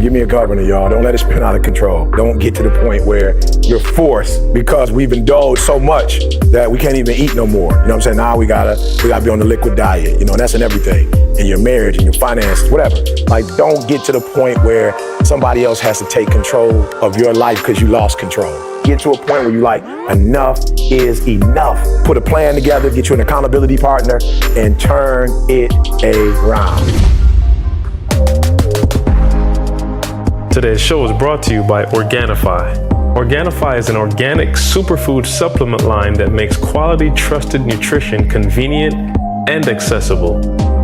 Give me a governor, y'all. Don't let it spin out of control. Don't get to the point where you're forced because we've indulged so much that we can't even eat no more. You know what I'm saying? Now we gotta be on the liquid diet. You know, and that's in everything. In your marriage, in your finances, whatever. Like, don't get to the point where somebody else has to take control of your life because you lost control. Get to a point where you like, enough is enough. Put a plan together, get you an accountability partner, and turn it around. Today's show is brought to you by Organifi. Organifi is an organic superfood supplement line that makes quality, trusted nutrition convenient and accessible.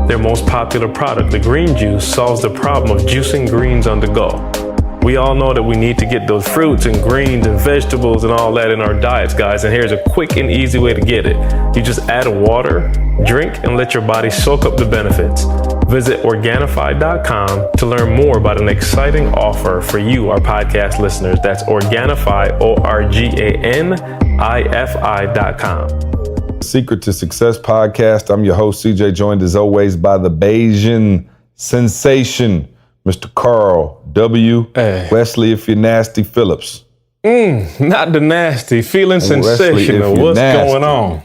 Their most popular product, the green juice, solves the problem of juicing greens on the go. We all know that we need to get those fruits and greens and vegetables and all that in our diets, guys, and here's a quick and easy way to get it. You just add water, drink, and let your body soak up the benefits. Visit Organifi.com to learn more about an exciting offer for you, our podcast listeners. That's Organifi, Organifi.com. Secret to Success podcast. I'm your host, CJ, joined as always by the Bayesian sensation, Mr. Carl W. Wesley, if you're nasty, Phillips. Not the nasty, feeling sensational. What's going on?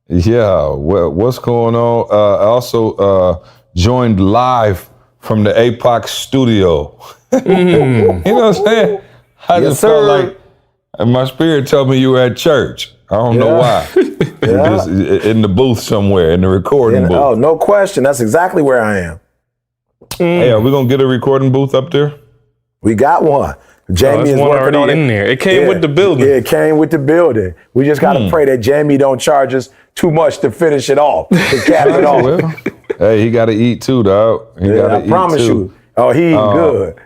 Yeah, well, what's going on? I also joined live from the APOC studio. You know what I'm saying? I just felt like my spirit told me you were at church. I don't know why. Just in the booth somewhere, in the recording booth. Oh, no question. That's exactly where I am. Hey, are we going to get a recording booth up there? We got one. Jamie is working on it. in there. It came with the building. Yeah, it came with the building. We just got to pray that Jamie don't charge us too much to finish it off, to cap it off. Well, hey, he got to eat too, dog. I promise you. Oh, he eating good.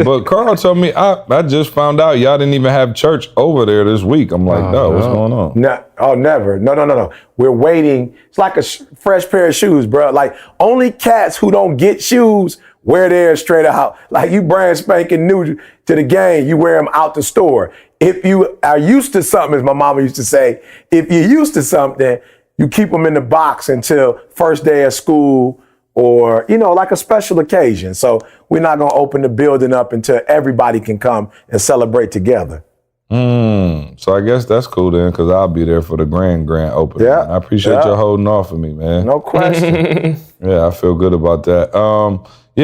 But Carl told me, I just found out y'all didn't even have church over there this week. I'm like, what's going on? Never. No. We're waiting. It's like a fresh pair of shoes, bro. Like, only cats who don't get shoes wear theirs straight out. Like, you brand spanking new to the game, you wear them out the store. If you are used to something, as my mama used to say, if you're used to something, you keep them in the box until first day of school or, like a special occasion. So we're not going to open the building up until everybody can come and celebrate together. So I guess that's cool then, because I'll be there for the grand opening. Yeah, I appreciate you holding off for me, man. No question. Yeah, I feel good about that.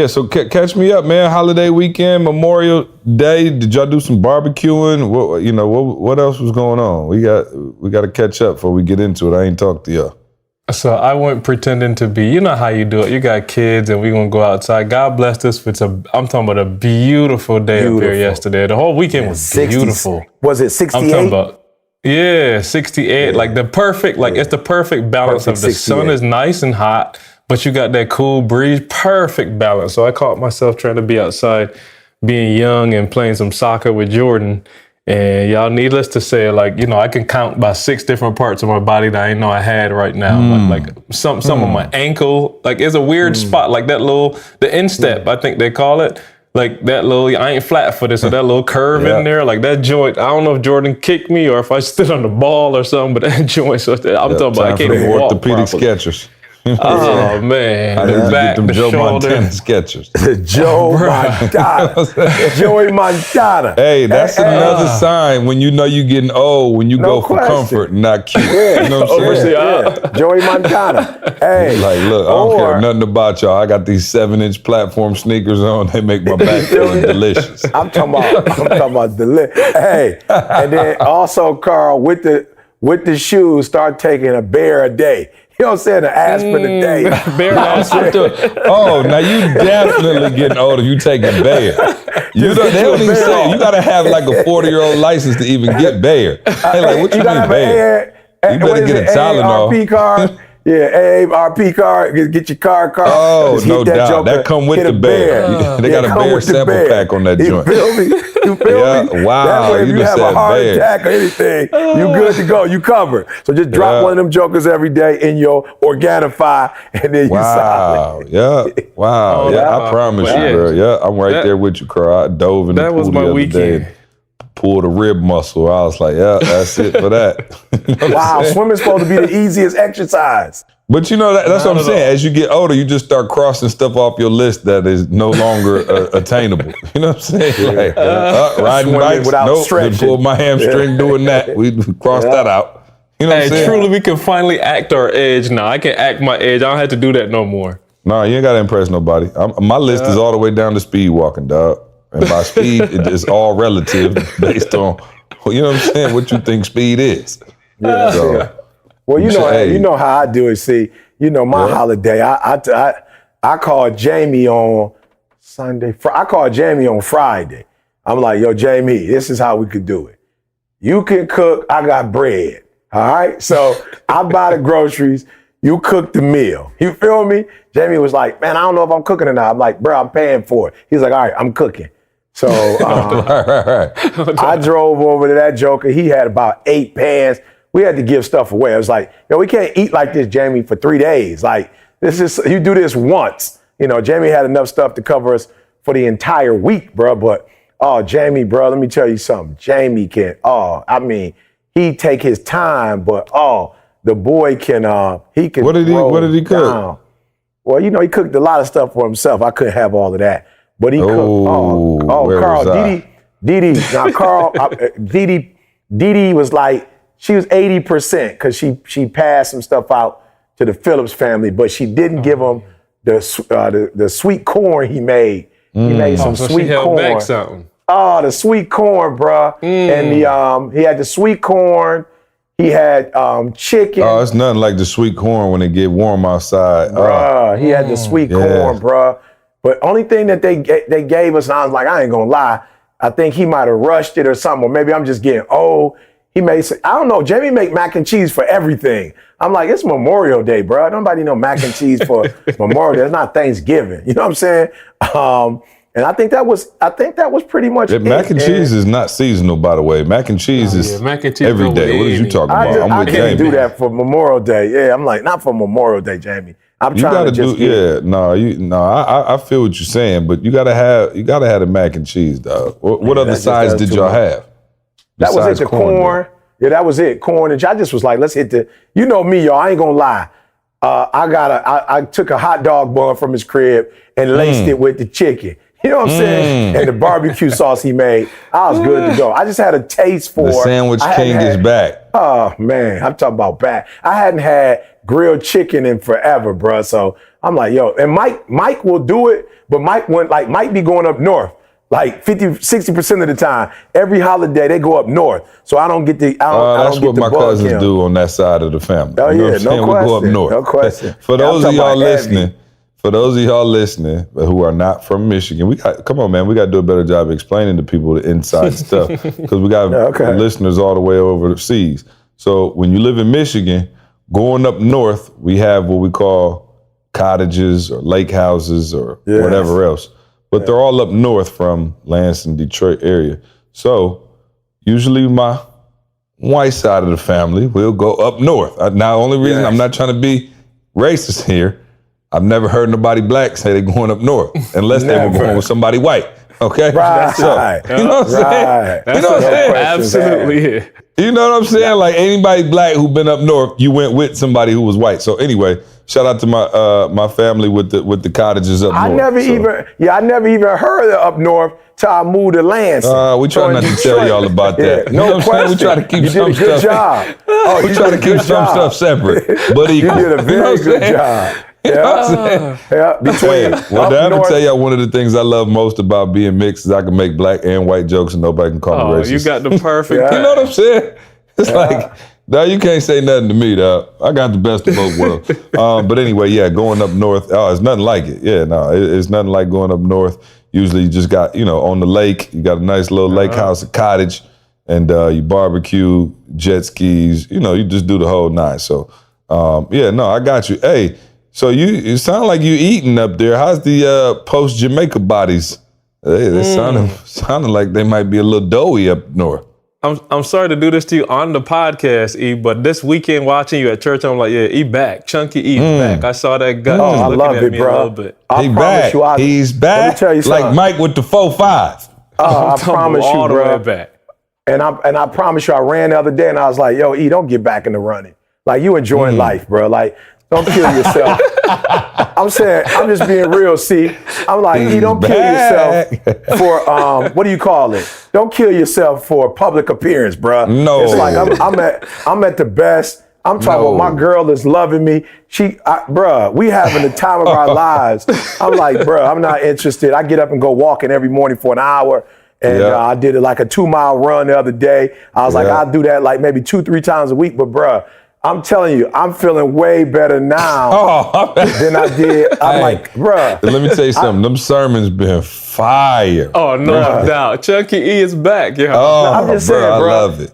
So catch me up, man. Holiday weekend, Memorial Day. Did y'all do some barbecuing? What else was going on? We got to catch up before we get into it. I ain't talked to y'all. So I went pretending to be, you know how you do it. You got kids and we're going to go outside. God blessed us with I'm talking about a beautiful day up here yesterday. The whole weekend was beautiful. Was it 68? I'm talking about, 68. Yeah. Like the perfect, it's the perfect balance of the 68. Sun is nice and hot, but you got that cool breeze, perfect balance. So I caught myself trying to be outside, being young and playing some soccer with Jordan. And y'all, needless to say, I can count by 6 different parts of my body that I didn't know I had right now. Like some of my ankle, it's a weird spot, like the instep, I think they call it. Like that I ain't flat-footed, so that little curve in there, like that joint, I don't know if Jordan kicked me or if I stood on the ball or something, but that joint, so I'm talking about, I can't even walk orthopedic Skechers. Oh, man. I The back, get them the Joe shoulder. Montana Skechers. Joe Montana. Joey Montana. Hey, that's another sign when you know you're getting old, when you go for comfort and not cute. Yeah. You know what I'm saying? Joey Montana. Hey. Like, look, I don't care nothing about y'all. I got these 7-inch platform sneakers on. They make my back feel delicious. I'm talking about delicious. Hey, and then also, Carl, with the shoes, start taking a bear a day. You know what I'm saying? An aspirin a day. Bear aspirin. Oh, now you definitely getting older. You taking Bayer. They don't even say you gotta have like a 40-year-old license to even get Bayer. Hey, like, what you mean Bayer? You better get a Tylenol. AARP card. Yeah, AARP card. Get your card. Oh, no doubt. That come with the Bayer. They got a Bayer sample pack on that joint. You feel me? Wow. That way, if you have a heart attack or anything, you good to go. You covered. So just drop one of them jokers every day in your Organifi, and then you solid. Wow. I promise you, bro. Yeah, I'm right there with you, Carl. I dove in the pool the other day. Pulled a rib muscle. I was like, that's it for that. Wow, swimming's supposed to be the easiest exercise. But you know, that's what I'm saying. As you get older, you just start crossing stuff off your list that is no longer attainable. You know what I'm saying? Like, riding bikes, nope, just pulled my hamstring doing that. We crossed that out. You know what I'm saying? Truly, we can finally act our age now. I can act my age. I don't have to do that no more. No, you ain't got to impress nobody. My list is all the way down to speed walking, dog. And by speed, it's all relative based on, you know what I'm saying, what you think speed is. Yeah. So, well, you know how I do it. See, my holiday. I called Jamie on Sunday. I called Jamie on Friday. I'm like, yo, Jamie, this is how we could do it. You can cook. I got bread. All right. So I buy the groceries. You cook the meal. You feel me? Jamie was like, man, I don't know if I'm cooking or not. I'm like, bro, I'm paying for it. He's like, all right, I'm cooking. So right. I drove over to that joker. He had about 8 pans. We had to give stuff away. I was like, we can't eat like this, Jamie, for 3 days. Like, you do this once. Jamie had enough stuff to cover us for the entire week, bro. But, Jamie, bro, let me tell you something. Jamie he take his time, but, the boy can, he can. What did he cook? Down. Well, he cooked a lot of stuff for himself. I couldn't have all of that. But he cooked, Carl, Didi. Now, Carl, Didi was like, she was 80% because she passed some stuff out to the Phillips family, but she didn't give him the sweet corn he made. He made some so sweet she held corn. back something. Oh, the sweet corn, bruh. And he had the sweet corn. He had chicken. Oh, it's nothing like the sweet corn when it get warm outside. Bruh, he had the sweet corn, bruh. But only thing that they gave us, and I was like, I ain't gonna lie, I think he might have rushed it or something, or maybe I'm just getting old. He made, I don't know, Jamie make mac and cheese for everything. I'm like, it's Memorial Day, bro. Nobody know mac and cheese for Memorial Day. It's not Thanksgiving. You know what I'm saying? And I think that was pretty much it. Mac and cheese is not seasonal, by the way. Mac and cheese is mac and cheese every day. What are you talking about? I can't do that for Memorial Day. Yeah, I'm like, not for Memorial Day, Jamie. I'm trying to just I feel what you're saying, but you gotta have the mac and cheese, dog. What other sides did y'all have? That was it, the corn. Yeah, that was it, corn. And I just was like, let's hit you know me, y'all, I ain't gonna lie. I took a hot dog bun from his crib and laced it with the chicken. You know what I'm saying? And the barbecue sauce he made, I was good to go. I just had a taste for the sandwich king is back. Oh man, I'm talking about back. I hadn't had grilled chicken in forever, bro. So I'm like, yo, and Mike will do it, but Mike be going up north. Like 50-60% of the time, every holiday they go up north. So I don't get the that's what my cousins do on that side of the family. Oh you know yeah, no question. We go up north. No question. For those of y'all listening, who are not from Michigan, come on, man, we got to do a better job explaining to people the inside stuff because we got listeners all the way overseas. So when you live in Michigan, going up north, we have what we call cottages or lake houses or whatever else. But they're all up north from Lansing, Detroit area. So usually my white side of the family will go up north. Now, only reason I'm not trying to be racist here, I've never heard nobody black say they're going up north unless they were going with somebody white. Okay? Right. So, you know what I'm saying? That's you know what I'm saying? Absolutely it. You know what I'm saying? Like anybody black who been up north, you went with somebody who was white. So anyway, shout out to my family with the cottages up north. I never even heard of up north till I moved to Lansing. We try not to tell y'all about that. Yeah, no question. We try to keep you some did a good stuff. Job. Oh, we try to keep some stuff separate, but equal. You did a very good job. Yeah, between well, I'm gonna tell y'all one of the things I love most about being mixed is I can make black and white jokes and nobody can call me racist. You got the perfect. You know what I'm saying? It's like, dog, you can't say nothing to me, dog. I got the best of both worlds. But anyway, going up north, it's nothing like it. Yeah, no, it's nothing like going up north. Usually you just got, on the lake, you got a nice little lake house, a cottage, and you barbecue, jet skis, you just do the whole nine. So, I got you. Hey, so it sound like you eating up there. How's the post-Jamaica bodies? They sounding like they might be a little doughy up north. I'm sorry to do this to you on the podcast, E, but this weekend watching you at church, I'm like, E back. Chunky E back. I saw that gut just looking at me a little bit. He back. He's back. Let me tell you something. Like Mike with the 4.5. I promise you, all the bro. way back. And I promise you, I ran the other day and I was like, yo, E, don't get back in the running. Like, you enjoying life, bro. Like, Don't kill yourself. I'm saying, I'm just being real, see. I'm like, E, don't kill yourself for, what do you call it? Don't kill yourself for public appearance, bruh. No. It's like, I'm at the best. I'm talking about my girl is loving me. Bruh, we having the time of our lives. I'm like, bruh, I'm not interested. I get up and go walking every morning for an hour. And I did it like a 2-mile run the other day. I was like, I'll do that like maybe 2-3 times a week. But bruh, I'm telling you, I'm feeling way better now than I did. I'm like, bruh. Let me tell you something. Them sermons been fire. Oh, no doubt. Chucky E is back, yo. Oh, I'm just bro, saying, I bro. love it.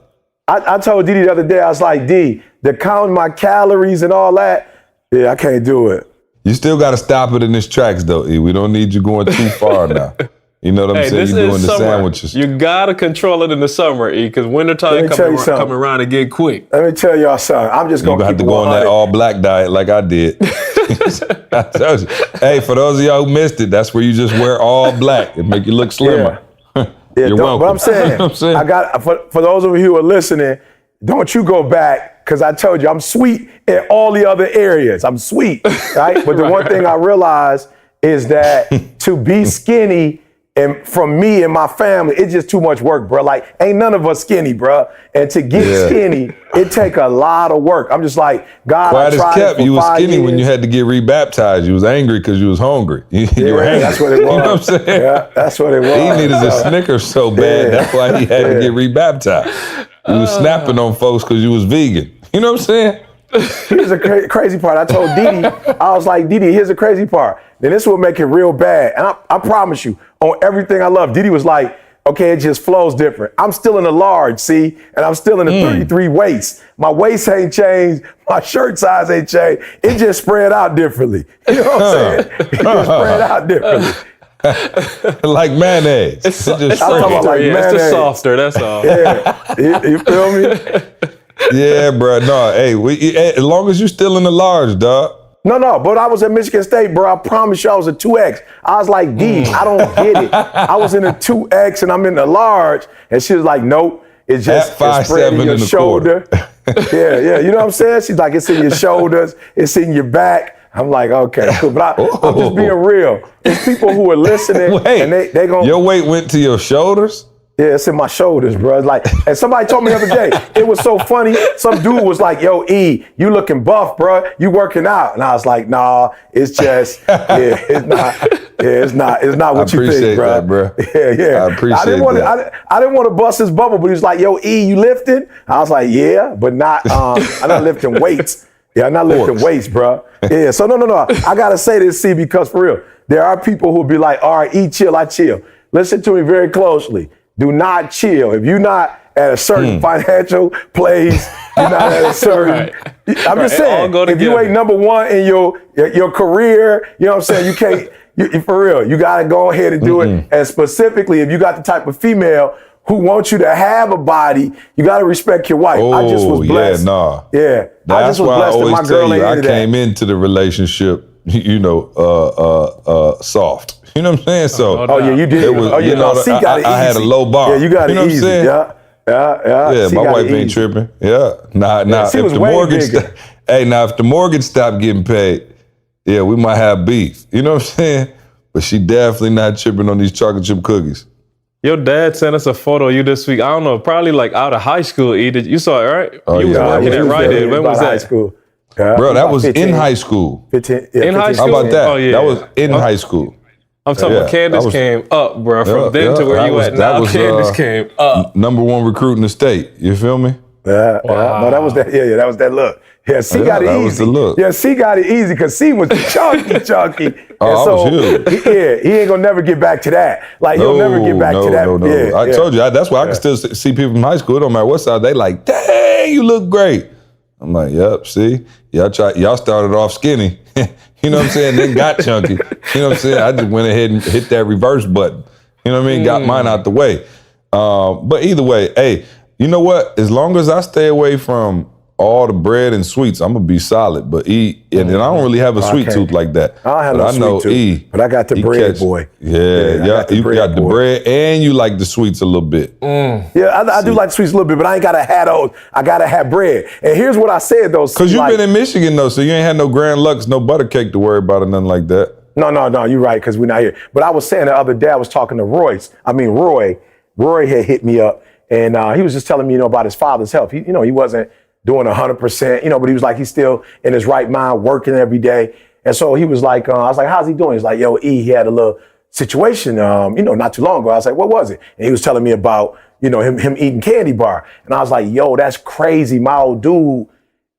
I told Didi the other day, I was like, D, to count my calories and all that, yeah, I can't do it. You still got to stop it in its tracks, though, E. We don't need you going too far now. You know what I'm saying? This You're doing is the summer. sandwiches. You gotta control it in the summer, E, because wintertime coming around again quick. Let me tell y'all something. I'm just You're going going to to have to go on that all-black diet like I did. I told you. Hey, for those of y'all who missed it, that's where you just wear all black. It make you look slimmer. You're welcome. But I'm saying, I got for those of you who are listening, don't you go back, because I told you I'm sweet in all the other areas. I'm sweet, right? But the one thing I realized is that to be skinny, and from me and my family, it's just too much work, bro. Like, ain't none of us skinny, bro. And to get skinny, it take a lot of work. I'm just like, God, Quiet I tried as kept. it for You was 5 skinny years. when you had to get rebaptized. You was angry because you was hungry. You were angry. That's what it was. You know what I'm saying? Yeah, that's what it was. He needed a Snickers so bad. Yeah. That's why he had to get rebaptized. You was snapping on folks because you was vegan. You know what I'm saying? Here's the crazy part. I told Didi, I was like, Didi, here's the crazy part. Then this will make it real bad. And I promise you, on everything I love, Didi was like, okay, it just flows different. I'm still in the large, see? And I'm still in the 33 waist. My waist ain't changed. My shirt size ain't changed. It just spread out differently. You know what I'm saying? It just spread out differently. Like mayonnaise. It's It just talking softer, about like yeah, it's just mayonnaise. softer, that's all. Yeah, you feel me? Yeah, bro. No, hey, as long as you still in the large, dog. No, but I was at Michigan State, bro. I promise you I was a 2X. I was like, D, I don't get it. I was in a 2X and I'm in the large. And she was like, nope, it's just At it's spread in 5'7" your and a shoulder. yeah. You know what I'm saying? She's like, it's in your shoulders, it's in your back. I'm like, okay, cool. But I'm just being real. It's people who are listening and they gonna your weight went to your shoulders? Yeah, it's in my shoulders, bro. Like, and somebody told me the other day, it was so funny. Some dude was like, yo, E, you looking buff, bro. You working out. And I was like, nah, it's just, it's not what you think, bro. That, bro. Yeah. I appreciate that. I didn't want to bust his bubble, but he was like, yo, E, you lifting? I was like, yeah, but not, I'm not lifting weights. Yeah, I'm not lifting weights, bro. Yeah, so no. I got to say this, C, because for real, there are people who'll be like, all right, E, chill, I chill. Listen to me very closely. Do not chill. If you're not at a certain financial place, you're not at a certain. I'm just saying, if you ain't number one in your career, you know what I'm saying. You can't. For real, you gotta go ahead and do it. And specifically, if you got the type of female who wants you to have a body, you gotta respect your wife. I just was blessed. Yeah, I just was blessed that my girl ain't into that. I came into the relationship, soft. You know what I'm saying? So, you did. I had a low bar. Yeah, you got it easy. Yeah. Yeah, my wife ain't tripping. Yeah. Now, if the mortgage, if the mortgage stopped getting paid, yeah, we might have beef. You know what I'm saying? But she definitely not tripping on these chocolate chip cookies. Your dad sent us a photo of you this week. I don't know, probably like out of high school. You saw it, right? Oh, you was working at Rite Aid. When was that? High school. Bro, that was 15. In high school. 15. In high school? How about that? Oh, yeah. That was in high school. I'm talking about Candace came up, bro. From then to where you at now, Candace came up. Number one recruit in the state. You feel me? Yeah. No, that was that. Yeah, that was that look. Yeah, C got it easy. That was the look. Yeah, C got it easy because C was chunky. Oh, I was huge. He ain't gonna never get back to that. Like he'll never get back to that. No. Yeah, I told you that's why I can still see people from high school. It don't matter what side they like. Dang, you look great. I'm like, yep. See, y'all started off skinny. You know what I'm saying? Then got chunky. You know what I'm saying? I just went ahead and hit that reverse button. You know what I mean? Got mine out the way. But either way, hey, you know what? As long as I stay away from all the bread and sweets, I'm gonna be solid. But E, and I don't really have a sweet tooth like that. I don't have but no I know sweet tooth, E, but I got the he bread, boy. Yeah, you got the bread and you like the sweets a little bit. Yeah, I do like the sweets a little bit, but I ain't gotta have those. I gotta have bread. And here's what I said though. Cause you've been in Michigan though, so you ain't had no Grand Lux, no butter cake to worry about or nothing like that. No, you're right, because we're not here. But I was saying the other day, I was talking to Roy. Roy had hit me up, and he was just telling me, about his father's health. He wasn't doing 100%, but he was like, he's still in his right mind, working every day. And so he was like, I was like, how's he doing? He's like, yo, E, he had a little situation, not too long ago. I was like, what was it? And he was telling me about, him eating candy bar. And I was like, yo, that's crazy. My old dude,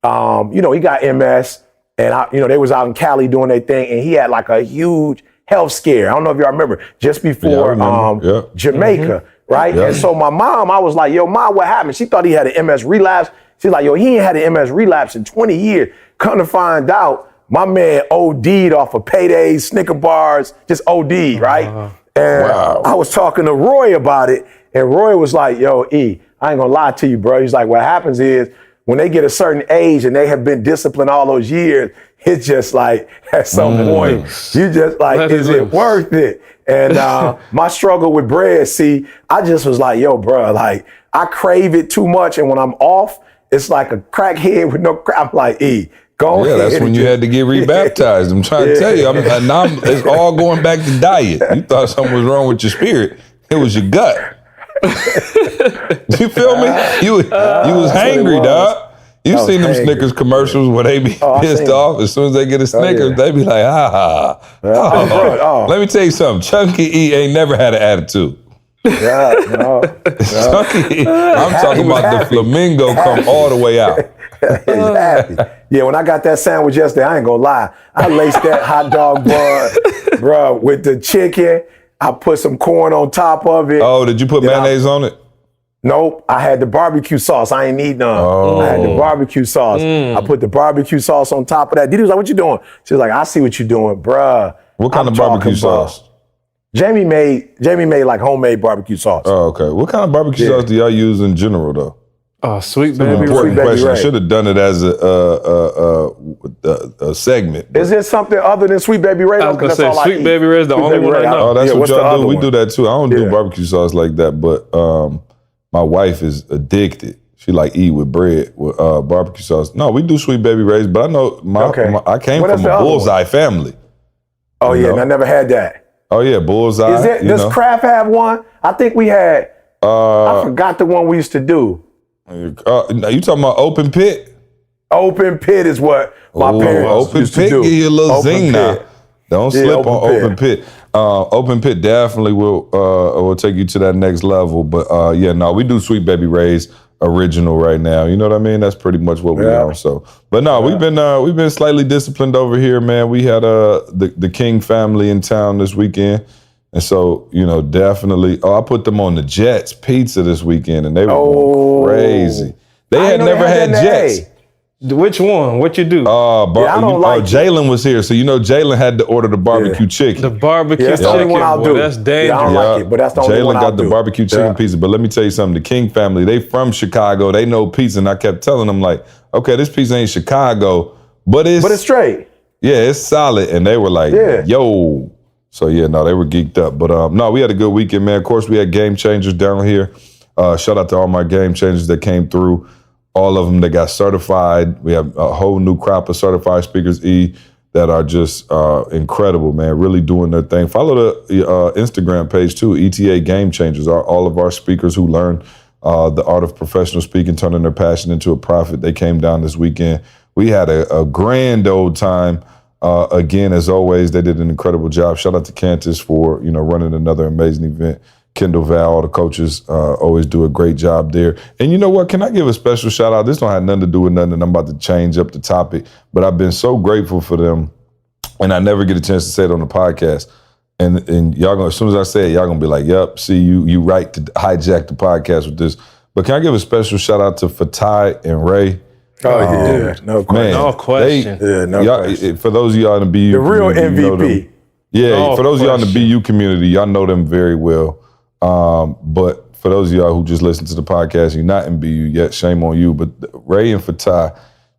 he got MS. And they was out in Cali doing their thing, and he had like a huge health scare. I don't know if y'all remember, just before Jamaica, right? Yeah. And so my mom, I was like, yo, Mom, what happened? She thought he had an MS relapse. She's like, yo, he ain't had an MS relapse in 20 years. Come to find out, my man OD'd off of Paydays, Snicker bars, just OD'd, right? And I was talking to Roy about it, and Roy was like, yo, E, I ain't gonna lie to you, bro. He's like, what happens is, when they get a certain age and they have been disciplined all those years, it's just like, at some point, you just like, is it worth it? And my struggle with bread, see, I just was like, yo, bro, like, I crave it too much. And when I'm off, it's like a crackhead with no crack. I'm like, E, go ahead. Yeah, that's when you had to get rebaptized. I'm trying to tell you, now it's all going back to diet. You thought something was wrong with your spirit. It was your gut. You feel me? You was hangry, dog. You seen them Snickers commercials where they be pissed off as soon as they get a Snickers, they be like, Let me tell you something. Chunky E ain't never had an attitude. Chunky E, I'm talking about the flamingo come all the way out. He's happy. Yeah, when I got that sandwich yesterday, I ain't gonna lie. I laced that hot dog bun, bro, with the chicken. I put some corn on top of it. Oh, did you put mayonnaise on it? Nope. I had the barbecue sauce. I ain't need none. I had the barbecue sauce. I put the barbecue sauce on top of that. Didi was like, what you doing? She was like, I see what you're doing, bruh. What kind of barbecue sauce? Jamie made like homemade barbecue sauce. Oh, okay. What kind of barbecue sauce do y'all use in general, though? Sweet Baby Ray. Important question. I should have done it as a segment. Is there something other than Sweet Baby Ray? I was gonna say Sweet Baby Ray is the only one I know. Oh, that's what y'all do. We do that too. I don't do barbecue sauce like that, but my wife is addicted. She like eat with bread with barbecue sauce. No, we do Sweet Baby Rays, but I know I came from a Bullseye family. Oh yeah, and I never had that. Oh yeah, Bullseye. Does Kraft have one? I think we had. I forgot the one we used to do. You talking about Open Pit? Open Pit is what my parents used to do. Give you a little zing now. Don't slip on Open Pit. Open Pit definitely will take you to that next level. But we do Sweet Baby Ray's original right now. You know what I mean? That's pretty much what we on. So, but no, we've been slightly disciplined over here, man. We had the King family in town this weekend. And so, definitely. I put them on the Jets pizza this weekend, and they were going crazy. They had never had Jets. Which one? What you do? Jalen was here, so Jalen had to order the barbecue chicken. The barbecue chicken. That's the only one I'll do. That's dangerous. I don't like it, but that's the only one I'll do. Jalen got the barbecue chicken pizza. But let me tell you something. The King family, they from Chicago. They know pizza, and I kept telling them like, okay, this pizza ain't Chicago, but it's straight. Yeah, it's solid. And they were like, yo. So they were geeked up. But we had a good weekend, man. Of course, we had game changers down here. Shout out to all my game changers that came through. All of them that got certified. We have a whole new crop of certified speakers, that are just incredible, man. Really doing their thing. Follow the Instagram page too, ETA Game Changers. All of our speakers who learn the art of professional speaking, turning their passion into a profit. They came down this weekend. We had a grand old time. Again, as always, they did an incredible job. Shout out to Cantus for running another amazing event. Kendall Val, all the coaches always do a great job there. And you know what? Can I give a special shout out? This don't have nothing to do with nothing, and I'm about to change up the topic. But I've been so grateful for them, and I never get a chance to say it on the podcast. And y'all gonna, as soon as I say it, y'all gonna be like, "Yep, see you right to hijack the podcast with this." But can I give a special shout out to Fatai and Ray? Oh yeah, no question. No question. question. For those of y'all in the BU, the real MVP. For those of y'all in the BU community, y'all know them very well. But for those of y'all who just listen to the podcast, you're not in BU yet, shame on you. But Ray and Fatai,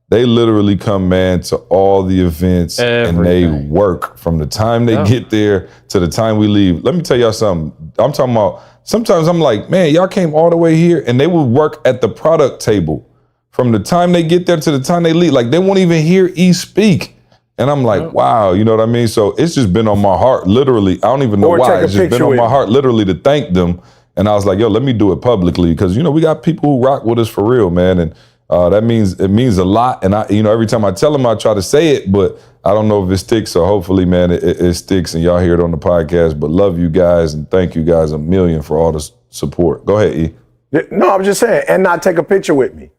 they literally come, man, to all the events and they work from the time they get there to the time we leave. Let me tell y'all something. I'm talking about, sometimes I'm like, man, y'all came all the way here, and they would work at the product table from the time they get there to the time they leave. Like, they won't even hear E speak. And I'm like, wow, you know what I mean? So it's just been on my heart, literally. I don't even know why. It's just been on my heart, literally, to thank them. And I was like, yo, let me do it publicly, because, you know, we got people who rock with us for real, man. And it means a lot. And I, you know, every time I tell them, I try to say it, but I don't know if it sticks. So hopefully, man, it sticks and y'all hear it on the podcast. But love you guys and thank you guys a million for all the support. Go ahead, E. No, I'm just saying, and not take a picture with me.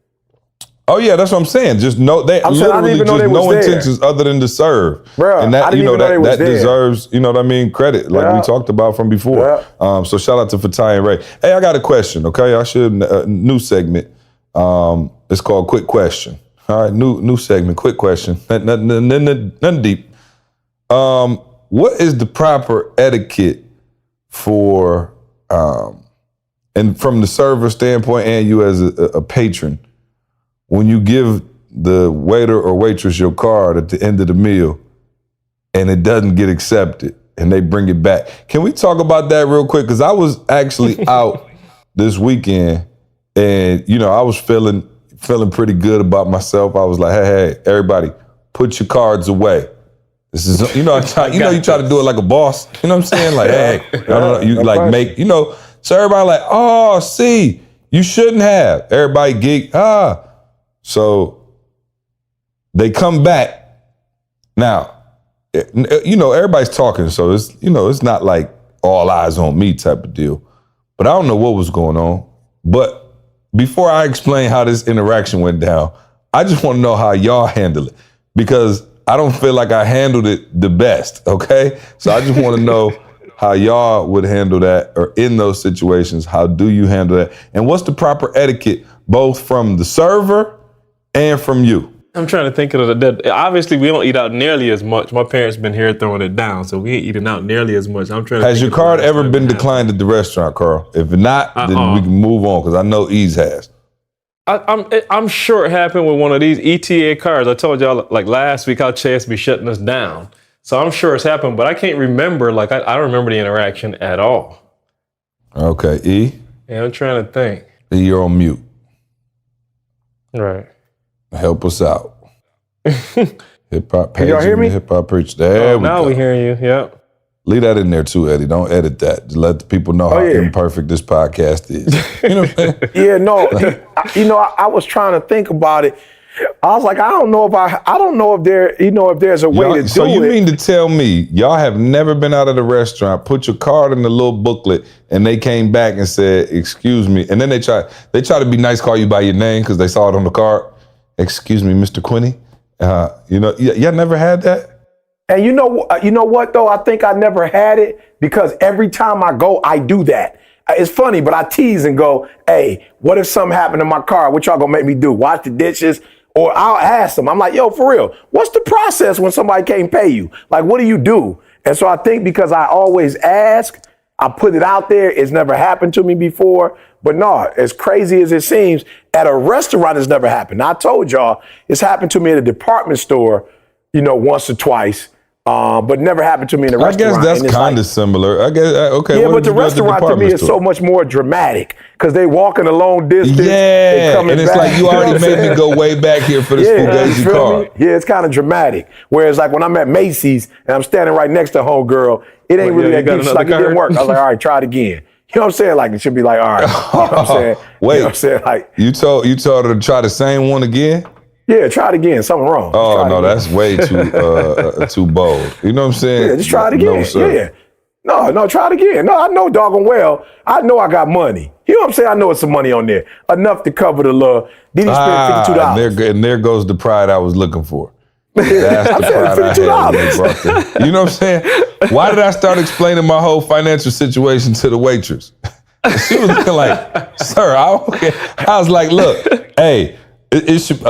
Oh yeah, that's what I'm saying. Just know they literally just no intentions other than to serve. Bruh, and that, I didn't even know they was that there. deserves, you know what I mean, credit, like we talked about from before. So shout out to Fatai and Ray. Hey, I got a question, okay? I should new segment. It's called Quick Question. All right, new segment, Quick Question. Nothing deep. What is the proper etiquette for and from the server standpoint and you as a patron, when you give the waiter or waitress your card at the end of the meal and it doesn't get accepted and they bring it back? Can we talk about that real quick? Because I was actually out this weekend and, you know, I was feeling pretty good about myself. I was like, hey, everybody, put your cards away. This is, you know, you try to do it like a boss. You know what I'm saying? Like, hey, you like make, you know, so everybody like, oh, see, you shouldn't have. Everybody geek, So they come back. Now, you know, everybody's talking, so it's, you know, it's not like all eyes on me type of deal. But I don't know what was going on. But before I explain how this interaction went down, I just want to know how y'all handle it, because I don't feel like I handled it the best, okay? So I just want to know how y'all would handle that, or in those situations, how do you handle that? And what's the proper etiquette, both from the server and from you? I'm trying to think of that. Obviously, we don't eat out nearly as much. My parents been here throwing it down, so we ain't eating out nearly as much. I'm trying to. Has your card ever been declined at the restaurant, Carl? If not, then we can move on, because I know Ease has. I'm sure it happened with one of these ETA cards. I told y'all like last week how Chase be shutting us down. So I'm sure it's happened, but I can't remember. Like I don't remember the interaction at all. Okay, E. Yeah, I'm trying to think. E, you're on mute. Right. Help us out. Hip hop. Can y'all hear me? Hip hop preach. There we go. Now we hearing you. Yep. Leave that in there too, Eddie. Don't edit that. Just let the people know how imperfect this podcast is. You know what I'm saying? Yeah, no. You know, I was trying to think about it. I was like, I don't know if there's a way to do it. So you mean to tell me y'all have never been out of the restaurant, put your card in the little booklet, and they came back and said, "Excuse me," and then they try to be nice, call you by your name because they saw it on the card. "Excuse me, Mr. Quinney." You know, y'all never had that? And you know what though? I think I never had it because every time I go, I do that. It's funny, but I tease and go, "Hey, what if something happened to my car? What y'all gonna make me do? Wash the dishes?" Or I'll ask them, I'm like, yo, for real, what's the process when somebody can't pay you? Like, what do you do? And so I think because I always ask, I put it out there. It's never happened to me before. But no, as crazy as it seems, at a restaurant, it's never happened. Now, I told y'all, it's happened to me at a department store, you know, once or twice. But never happened to me in a restaurant. I guess that's kind of similar. I guess, okay. Yeah, but the restaurant to me is so much more dramatic because they walking a long distance. Yeah, and it's back, like you already made me go way back here for this Fugazi card. Yeah, it's kind of dramatic. Whereas like when I'm at Macy's and I'm standing right next to homegirl, it ain't really that deep. It's like it didn't work. I was like, all right, try it again. You know what I'm saying? Like it should be like, all right. You know what I'm saying? Wait, you know what I'm saying? Like you told her to try the same one again? Yeah, try it again. Something wrong. Oh no, that's way too bold. You know what I'm saying? Yeah, just try it again. No, try it again. No, I know doggone well. I know I got money. You know what I'm saying? I know it's some money on there. Enough to cover the love. Did he spend $52? And there goes the pride I was looking for. That's the pride I had when they brought them. You know what I'm saying? Why did I start explaining my whole financial situation to the waitress? She was looking like, sir, I was like, look, hey, It should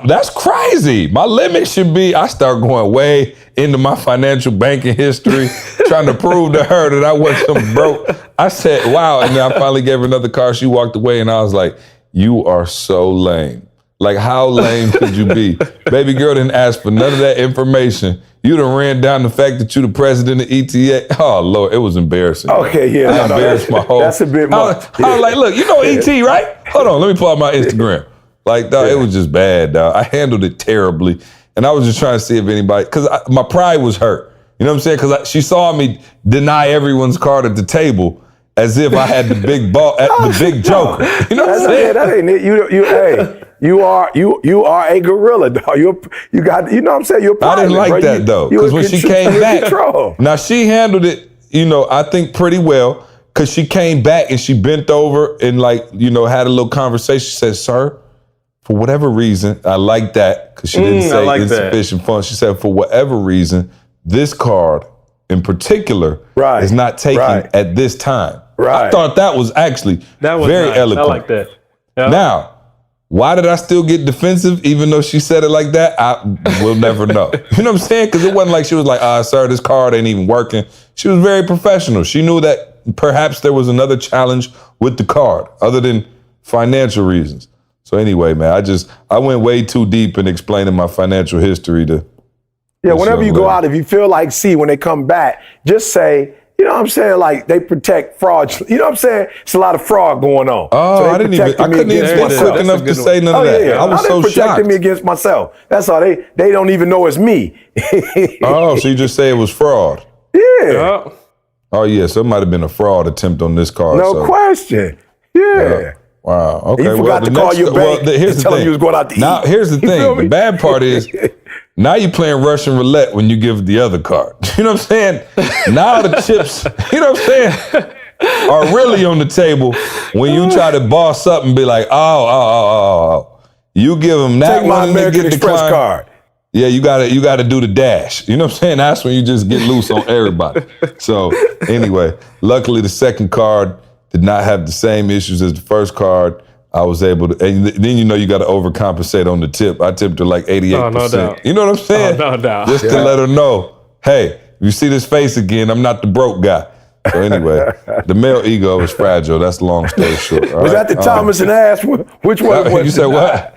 that's crazy. My limit should be I start going way into my financial banking history, trying to prove to her that I wasn't broke. I said, wow, and then I finally gave her another car. She walked away, and I was like, you are so lame. Like, how lame could you be? Baby girl didn't ask for none of that information. You done ran down the fact that you the president of ETA. Oh, Lord, it was embarrassing. Okay, yeah. I embarrassed my whole... That's a bit much. I was like, look, you know ET, right? Hold on, let me pull out my Instagram. Like, dog, it was just bad, dog. I handled it terribly. And I was just trying to see if anybody... Because my pride was hurt. You know what I'm saying? Because she saw me deny everyone's card at the table as if I had the big ball, the big joker. You know what I'm saying? That ain't it. Hey, you are a gorilla, dog. You got, you know what I'm saying? You're I didn't like that though, because when she came back, now she handled it, you know, I think pretty well, because she came back and she bent over and like, you know, had a little conversation. She said, sir, for whatever reason, I like that, because she didn't say like insufficient funds. She said, for whatever reason, this card in particular is not taken at this time. Right. I thought that was actually very eloquent. I like that. Yeah. Now, why did I still get defensive even though she said it like that? I will never know. You know what I'm saying? Because it wasn't like she was like, sir, this card ain't even working. She was very professional. She knew that perhaps there was another challenge with the card other than financial reasons. So anyway, man, I went way too deep in explaining my financial history to whenever you go out, if you feel like when they come back, just say, you know what I'm saying? Like, they protect fraud. You know what I'm saying? It's a lot of fraud going on. Oh, so I couldn't even get quick enough to say none of that. Yeah. I was so shocked. They protected me against myself. That's all. They don't even know it's me. Oh, so you just say it was fraud? Yeah. Oh, yeah. So it might have been a fraud attempt on this card. No question. Yeah. Wow. Okay. You forgot to call your bank and tell them you was going out to eat. Now, here's the thing. The bad part is, now you're playing Russian roulette when you give the other card. You know what I'm saying? Now the chips, you know what I'm saying, are really on the table when you try to boss up and be like, oh. You give them that Take my one and they American get Express declined. card. Yeah, you gotta do the dash. You know what I'm saying? That's when you just get loose on everybody. So anyway, luckily the second card did not have the same issues as the first card. I was able to, and then you know you got to overcompensate on the tip. I tipped her like 88%. Oh, no doubt. You know what I'm saying? Oh, no doubt. Just to let her know, hey, if you see this face again, I'm not the broke guy. So anyway, the male ego is fragile. That's the long story short. Was that the Thomas and Ass? Which one was you said what?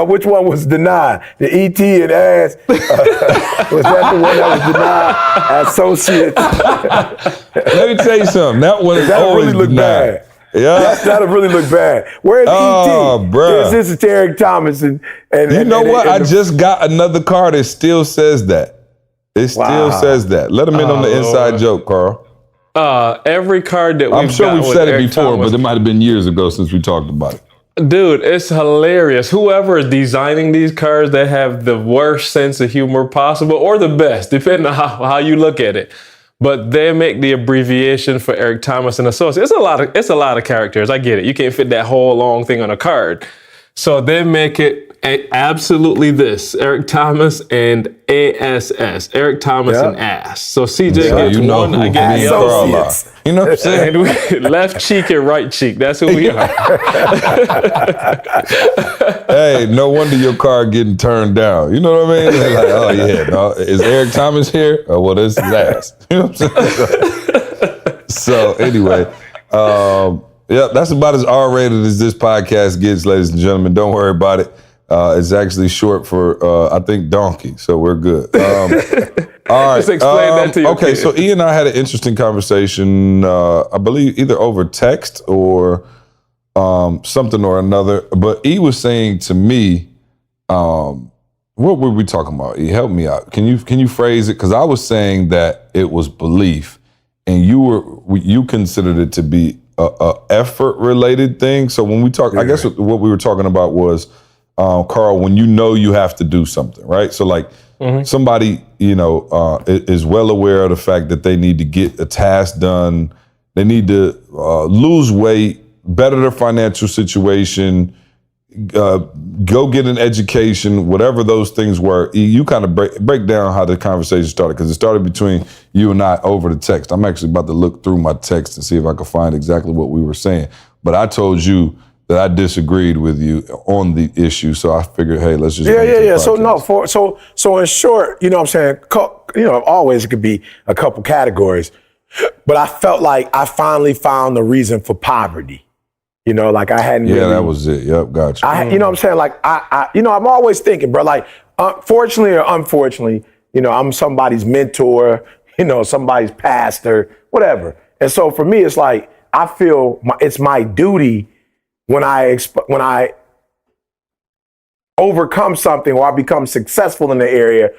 Which one was denied? The ET and Ass? Was that the one that was denied? Associates. Let me tell you something. That one is always really look denied. bad. Yeah, that'll really look bad. Where's ET? Bruh. This is Eric Thomas and you know what? I just got another car that still says that. It still says that. Let him in on the inside joke, Carl. Every card that I'm sure we've said it before, Thomas, but it might have been years ago since we talked about it. Dude, it's hilarious. Whoever is designing these cards, they have the worst sense of humor possible, or the best, depending on how you look at it. But they make the abbreviation for Eric Thomas and Associates. It's a lot of characters. I get it. You can't fit that whole long thing on a card. So they make it absolutely this: Eric Thomas and ASS. Eric Thomas and Ass. So CJ gets one, I get the other. You know what I'm saying? And left cheek and right cheek. That's who we are. Hey, no wonder your car getting turned down. You know what I mean? They're like, oh yeah, no, is Eric Thomas here? Oh, well, this is Ass. You know what I'm saying? So anyway, yeah, that's about as R-rated as this podcast gets, ladies and gentlemen. Don't worry about it. It's actually short for, I think, donkey, so we're good. All right. Just explain that to your Okay, kids. so E and I had an interesting conversation, I believe either over text or something or another. But E was saying to me, what were we talking about? E, help me out. Can you phrase it? Because I was saying that it was belief, and you considered it to be a effort related thing. So when we talk, I guess what we were talking about was, Carl, when you know you have to do something, right? So like somebody, you know, is well aware of the fact that they need to get a task done. They need to lose weight, better their financial situation, go get an education, whatever those things were. You kind of break down how the conversation started, because it started between you and I over the text. I'm actually about to look through my text and see if I can find exactly what we were saying. But I told you that I disagreed with you on the issue. So I figured, hey, let's just Yeah. So in short, you know what I'm saying? Always it could be a couple categories, but I felt like I finally found the reason for poverty. You know, like I hadn't. Yeah, really, that was it. Yep, gotcha. You know what I'm saying? Like I'm always thinking, bro. Like, fortunately or unfortunately, you know, I'm somebody's mentor. You know, somebody's pastor, whatever. And so for me, it's like I feel it's my duty when I overcome something or I become successful in the area,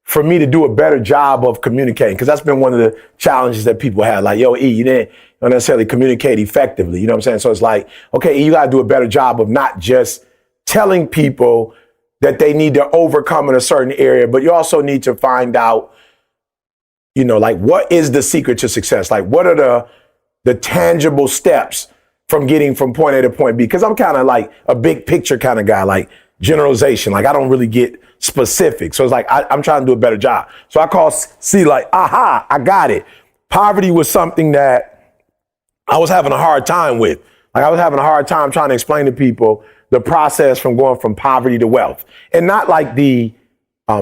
for me to do a better job of communicating. Because that's been one of the challenges that people have. Like, yo, E, you didn't necessarily communicate effectively. You know what I'm saying? So it's like, okay, E, you got to do a better job of not just telling people that they need to overcome in a certain area, but you also need to find out, you know, like, what is the secret to success? Like, what are the tangible steps from getting from point A to point B? Because I'm kind of like a big picture kind of guy, like generalization. Like, I don't really get specific. So it's like, I'm trying to do a better job. So I call C like, aha, I got it. Poverty was something that I was having a hard time with. Like, I was having a hard time trying to explain to people the process from going from poverty to wealth. And not like the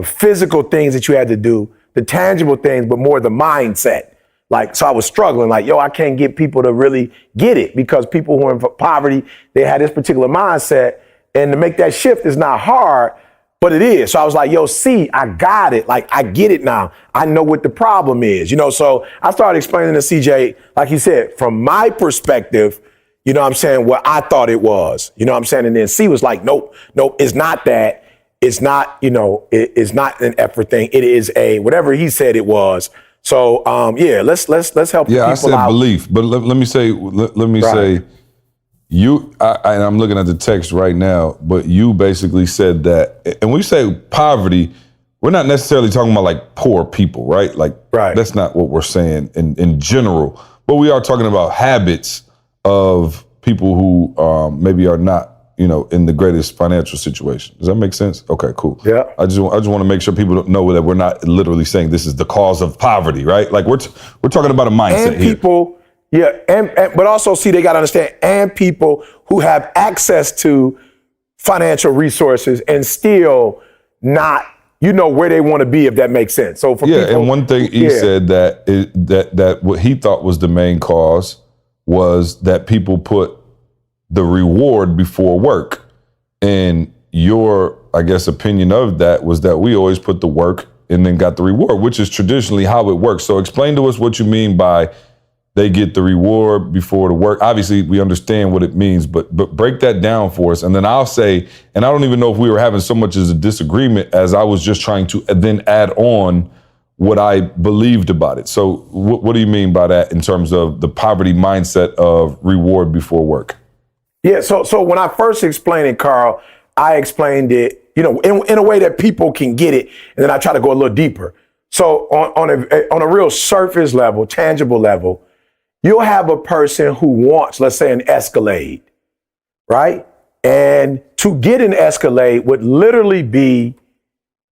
physical things that you had to do, the tangible things, but more the mindset. Like, so I was struggling, like, yo, I can't get people to really get it, because people who are in poverty, they had this particular mindset, and to make that shift is not hard, but it is. So I was like, yo, see, I got it. Like, I get it now. I know what the problem is, you know? So I started explaining to CJ, like he said, from my perspective, you know what I'm saying, what I thought it was, you know what I'm saying? And then C was like, nope, it's not that. It's not, you know, it's not an effort thing. It is a, whatever he said it was. So, yeah, let's help people out. Yeah, I said belief, but let me say, say, you, and I'm looking at the text right now, but you basically said that, and when we say poverty, we're not necessarily talking about like poor people, right? Like, that's not what we're saying in general, but we are talking about habits of people who maybe are not, you know, in the greatest financial situation. Does that make sense? Okay, cool. Yeah. I just want to make sure people know that we're not literally saying this is the cause of poverty, right? Like we're talking about a mindset and people, here. Yeah, and but also, see, they got to understand, and people who have access to financial resources and still not, you know, where they want to be, if that makes sense. So for people, and one thing he said that what he thought was the main cause was that people put the reward before work. And your, I guess, opinion of that was that we always put the work and then got the reward, which is traditionally how it works. So explain to us what you mean by they get the reward before the work. Obviously, we understand what it means, but break that down for us. And then I'll say, and I don't even know if we were having so much as a disagreement as I was just trying to then add on what I believed about it. So what do you mean by that in terms of the poverty mindset of reward before work? Yeah, so when I first explained it, Carl, I explained it, you know, in a way that people can get it, and then I try to go a little deeper. So on a real surface level, tangible level, you'll have a person who wants, let's say, an Escalade, right? And to get an Escalade would literally be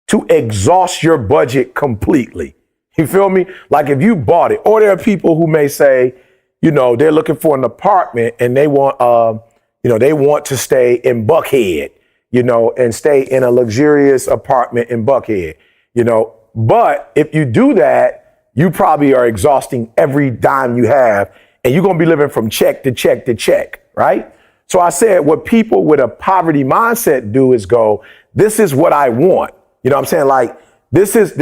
to exhaust your budget completely. You feel me? Like if you bought it, or there are people who may say, you know, they're looking for an apartment and they want, they want to stay in Buckhead, you know, and stay in a luxurious apartment in Buckhead, you know. But if you do that, you probably are exhausting every dime you have, and you're going to be living from check to check to check, right? So I said what people with a poverty mindset do is go, this is what I want. You know what I'm saying? Like, this is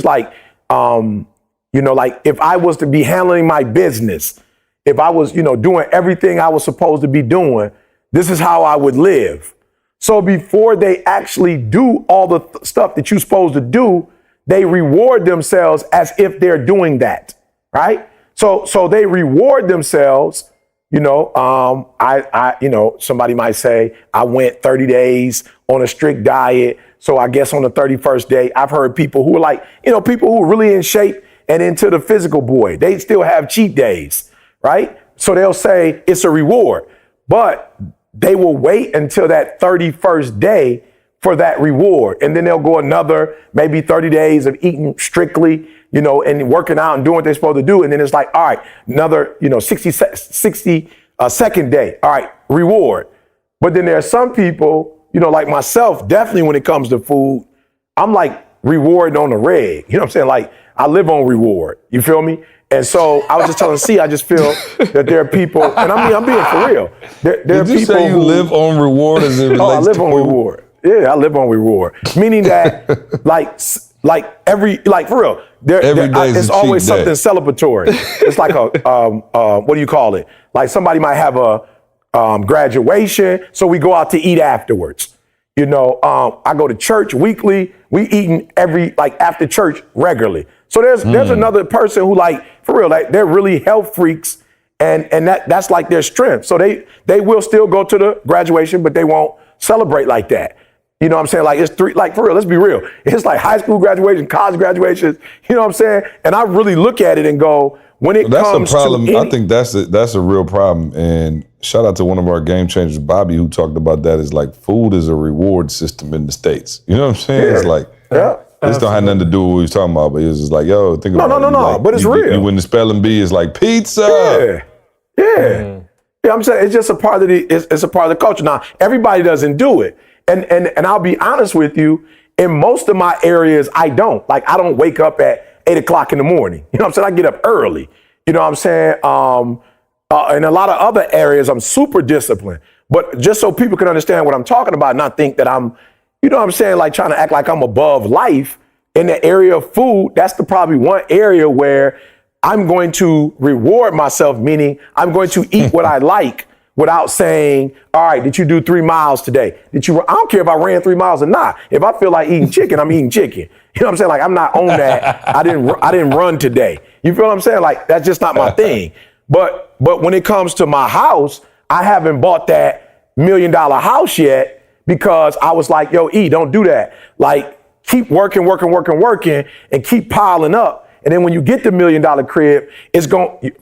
like, like if I was to be handling my business, if I was, you know, doing everything I was supposed to be doing, this is how I would live. So before they actually do all the stuff that you're supposed to do, they reward themselves as if they're doing that, right? So they reward themselves, you know, somebody might say, I went 30 days on a strict diet. So I guess on the 31st day, I've heard people who are like, you know, people who are really in shape and into the physical boy, they still have cheat days, right? So they'll say it's a reward, but they will wait until that 31st day for that reward. And then they'll go another maybe 30 days of eating strictly, you know, and working out and doing what they're supposed to do. And then it's like, all right, another, you know, 60 second day. All right, reward. But then there are some people, like myself, definitely when it comes to food, I'm like rewarding on the reg. You know what I'm saying? Like I live on reward. You feel me? And so I was just telling C, I just feel that there are people, and I'm being for real. There are Did you people say you who live on reward as it relates I live to on food? reward. Yeah, I live on reward. Meaning that, for real, Every day's it's a always cheat day. something celebratory. It's like what do you call it? Like somebody might have a graduation, so we go out to eat afterwards. I go to church weekly. We eating after church regularly. So there's another person who for real, they're really health freaks, and that's like their strength. So they will still go to the graduation, but they won't celebrate like that. You know what I'm saying? Like it's for real, let's be real. It's like high school graduation, college graduations, you know what I'm saying? And I really look at it and go, when it comes a problem. to I think that's a real problem. And shout out to one of our game changers, Bobby, who talked about that. Is like food is a reward system in the States. You know what I'm saying? Yeah. It's like, this don't have nothing to do with what he was talking about, but it was just like, yo, think about it. No, Like, but it's real. When the spelling bee is like pizza. Yeah. Yeah, I'm saying it's just a part of it's a part of the culture. Now, everybody doesn't do it. And I'll be honest with you, in most of my areas, I don't. Like, I don't wake up at 8 o'clock in the morning. You know what I'm saying? I get up early. You know what I'm saying? In a lot of other areas, I'm super disciplined. But just so people can understand what I'm talking about, not think that I'm, you know what I'm saying, like trying to act like I'm above life, in the area of food, that's probably one area where I'm going to reward myself, meaning I'm going to eat what I like without saying, all right, did you do 3 miles today? I don't care if I ran 3 miles or not. If I feel like eating chicken, I'm eating chicken. You know what I'm saying? Like, I'm not on that. I didn't run today. You feel what I'm saying? Like, that's just not my thing. But when it comes to my house, I haven't bought that $1 million house yet because I was like, yo, E, don't do that. Like, keep working, and keep piling up. And then when you get the $1 million crib,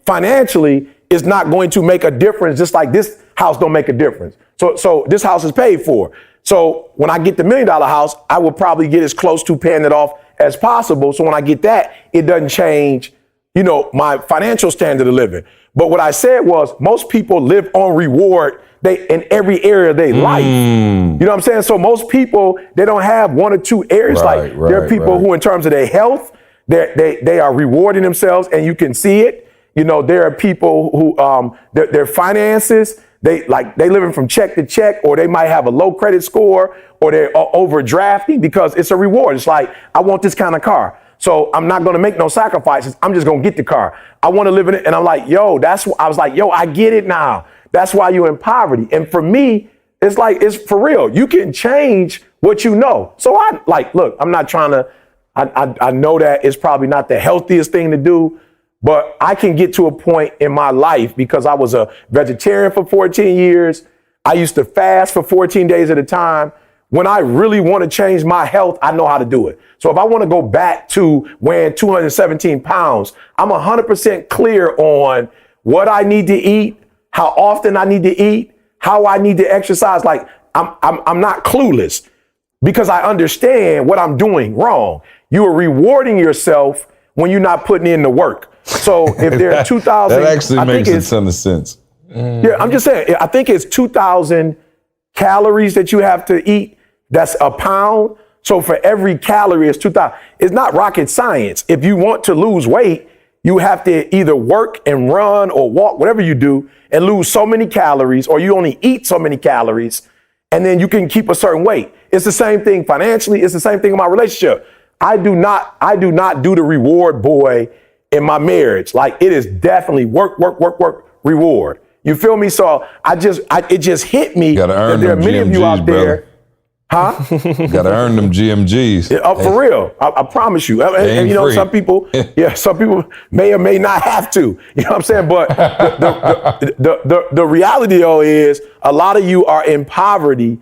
financially, it's not going to make a difference, just like this house don't make a difference. So this house is paid for. So when I get the $1 million house, I will probably get as close to paying it off as possible. So when I get that, it doesn't change, my financial standard of living. But what I said was most people live on reward in every area of their life. You know what I'm saying? So most people, they don't have one or two areas. There are people who, in terms of their health, they are rewarding themselves, and you can see it. There are people who their finances, they living from check to check, or they might have a low credit score, or they're overdrafting because it's a reward. It's like, I want this kind of car, so I'm not going to make no sacrifices. I'm just going to get the car. I want to live in it. And I'm like, I was like, I get it now. That's why you're in poverty. And for me, it's for real. You can change what you know. So look, I'm not trying to, I know that it's probably not the healthiest thing to do, but I can get to a point in my life because I was a vegetarian for 14 years. I used to fast for 14 days at a time. When I really want to change my health, I know how to do it. So if I want to go back to weighing 217 pounds, I'm 100% clear on what I need to eat, how often I need to eat, how I need to exercise. Like I'm not clueless because I understand what I'm doing wrong. You are rewarding yourself when you're not putting in the work. So if there are 2,000, that actually makes a ton of sense. Yeah, I'm just saying, I think it's 2,000 calories that you have to eat. That's a pound. So for every calorie, it's 2,000. It's not rocket science. If you want to lose weight, you have to either work and run or walk, whatever you do, and lose so many calories, or you only eat so many calories, and then you can keep a certain weight. It's the same thing financially. It's the same thing in my relationship. I do not do the reward boy in my marriage. Like, it is definitely work, reward. You feel me? So it just hit me that there are many of you out there. Huh? Gotta earn them GMGs. For real. I promise you. And some people, some people may or may not have to. You know what I'm saying? But the reality though is a lot of you are in poverty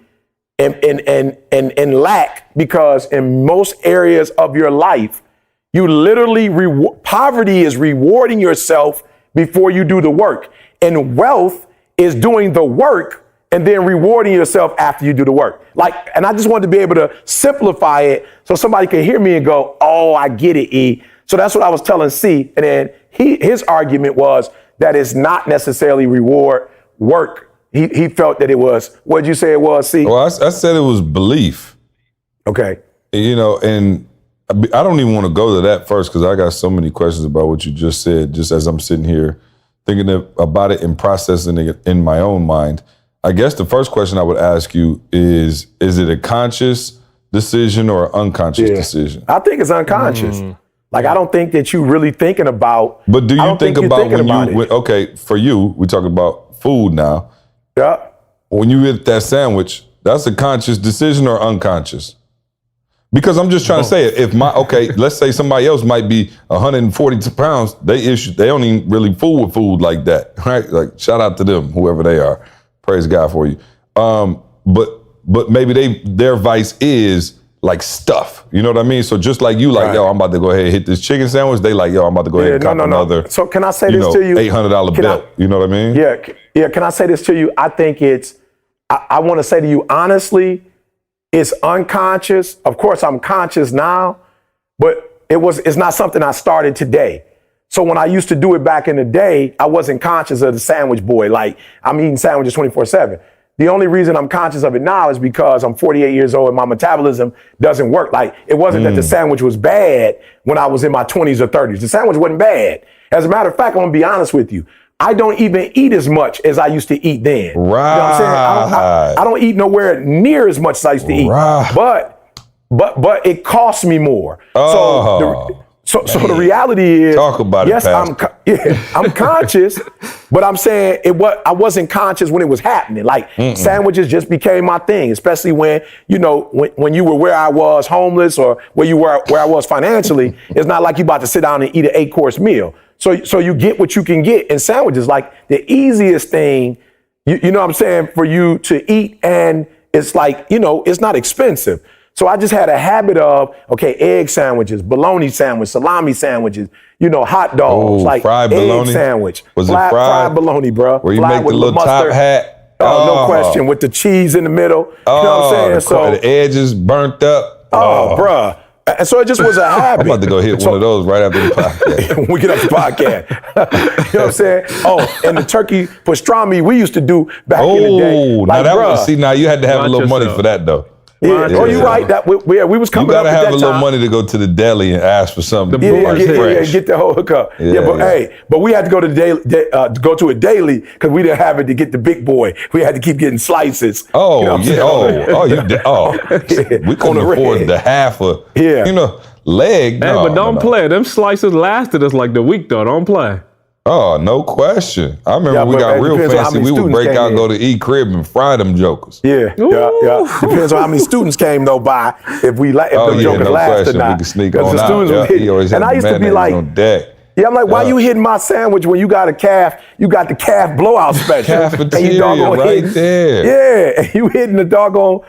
and lack because in most areas of your life, you literally poverty is rewarding yourself before you do the work, and wealth is doing the work and then rewarding yourself after you do the work. And I just wanted to be able to simplify it so somebody could hear me and go, oh, I get it, E. So that's what I was telling C. And then his argument was that it's not necessarily reward work He felt that it was, what'd you say it was, C? Well, I said it was belief. Okay. You know, and I don't even want to go to that first because I got so many questions about what you just said, just as I'm sitting here thinking about it and processing it in my own mind. I guess the first question I would ask you is it a conscious decision or unconscious decision? I think it's unconscious. Like, I don't think that you really thinking about. But do you think about it. Okay, for you, we're talking about food now. Yeah. When you eat that sandwich, that's a conscious decision or unconscious? Because I'm just trying to say, let's say somebody else might be 142 pounds, they don't even really fool with food like that, right? Like, shout out to them, whoever they are. Praise God for you. But maybe their vice is like stuff. You know what I mean? So just like you, like, yo, I'm about to go ahead and hit this chicken sandwich. They like, yo, I'm about to go ahead and cop another. So can I say this to you? $800 belt. You know what I mean? Yeah. Can I say this to you? I think I want to say to you, honestly, it's unconscious. Of course, I'm conscious now, but it's not something I started today. So when I used to do it back in the day, I wasn't conscious of the sandwich boy. Like, I'm eating sandwiches 24/7. The only reason I'm conscious of it now is because I'm 48 years old and my metabolism doesn't work. Like, it wasn't that the sandwich was bad when I was in my 20s or 30s. The sandwich wasn't bad. As a matter of fact, I'm gonna be honest with you. I don't even eat as much as I used to eat then. Right. You know what I'm saying? I don't eat nowhere near as much as I used to eat. Right. But it costs me more. So the reality is, talk about yes, it, I'm conscious, but I'm saying I wasn't conscious when it was happening. Like, sandwiches just became my thing, especially when you were where I was homeless or where you were where I was financially. It's not like you about to sit down and eat an 8-course meal. So you get what you can get, and sandwiches like the easiest thing, you know what I'm saying, for you to eat, and it's like, it's not expensive. So I just had a habit of, egg sandwiches, bologna sandwich, salami sandwiches, hot dogs, like fried egg bologna? sandwich. Was it fried? fried bologna, bro. Where you fried make the with little mustard. top hat? No question, with the cheese in the middle. You know what I'm saying? The edges burnt up. Bruh. And so it just was a habit. I'm about to go hit one of those right after the podcast. When we get off the podcast. You know what I'm saying? And the turkey pastrami we used to do back in the day. Now that was, now you had to have a little money for that though. Yeah. You're right. That we was coming up at that time. You gotta have a little money to go to the deli and ask for something. Get the whole hookup. But we had to go to a daily because we didn't have it to get the big boy. We had to keep getting slices. We couldn't afford the half leg. But don't play. Them slices lasted us like the week though. Don't play. Oh, no question. I remember we got real fancy. We would break out, go to E-Crib and fry them jokers. Yeah. Depends on how many students came though by if the jokers lasted or not. We could sneak on out. He always had and I used to be like, on deck. Yeah, I'm like, why you hitting my sandwich when you got a calf? You got the calf blowout special. Cafeteria right there. Yeah, and you hitting the doggone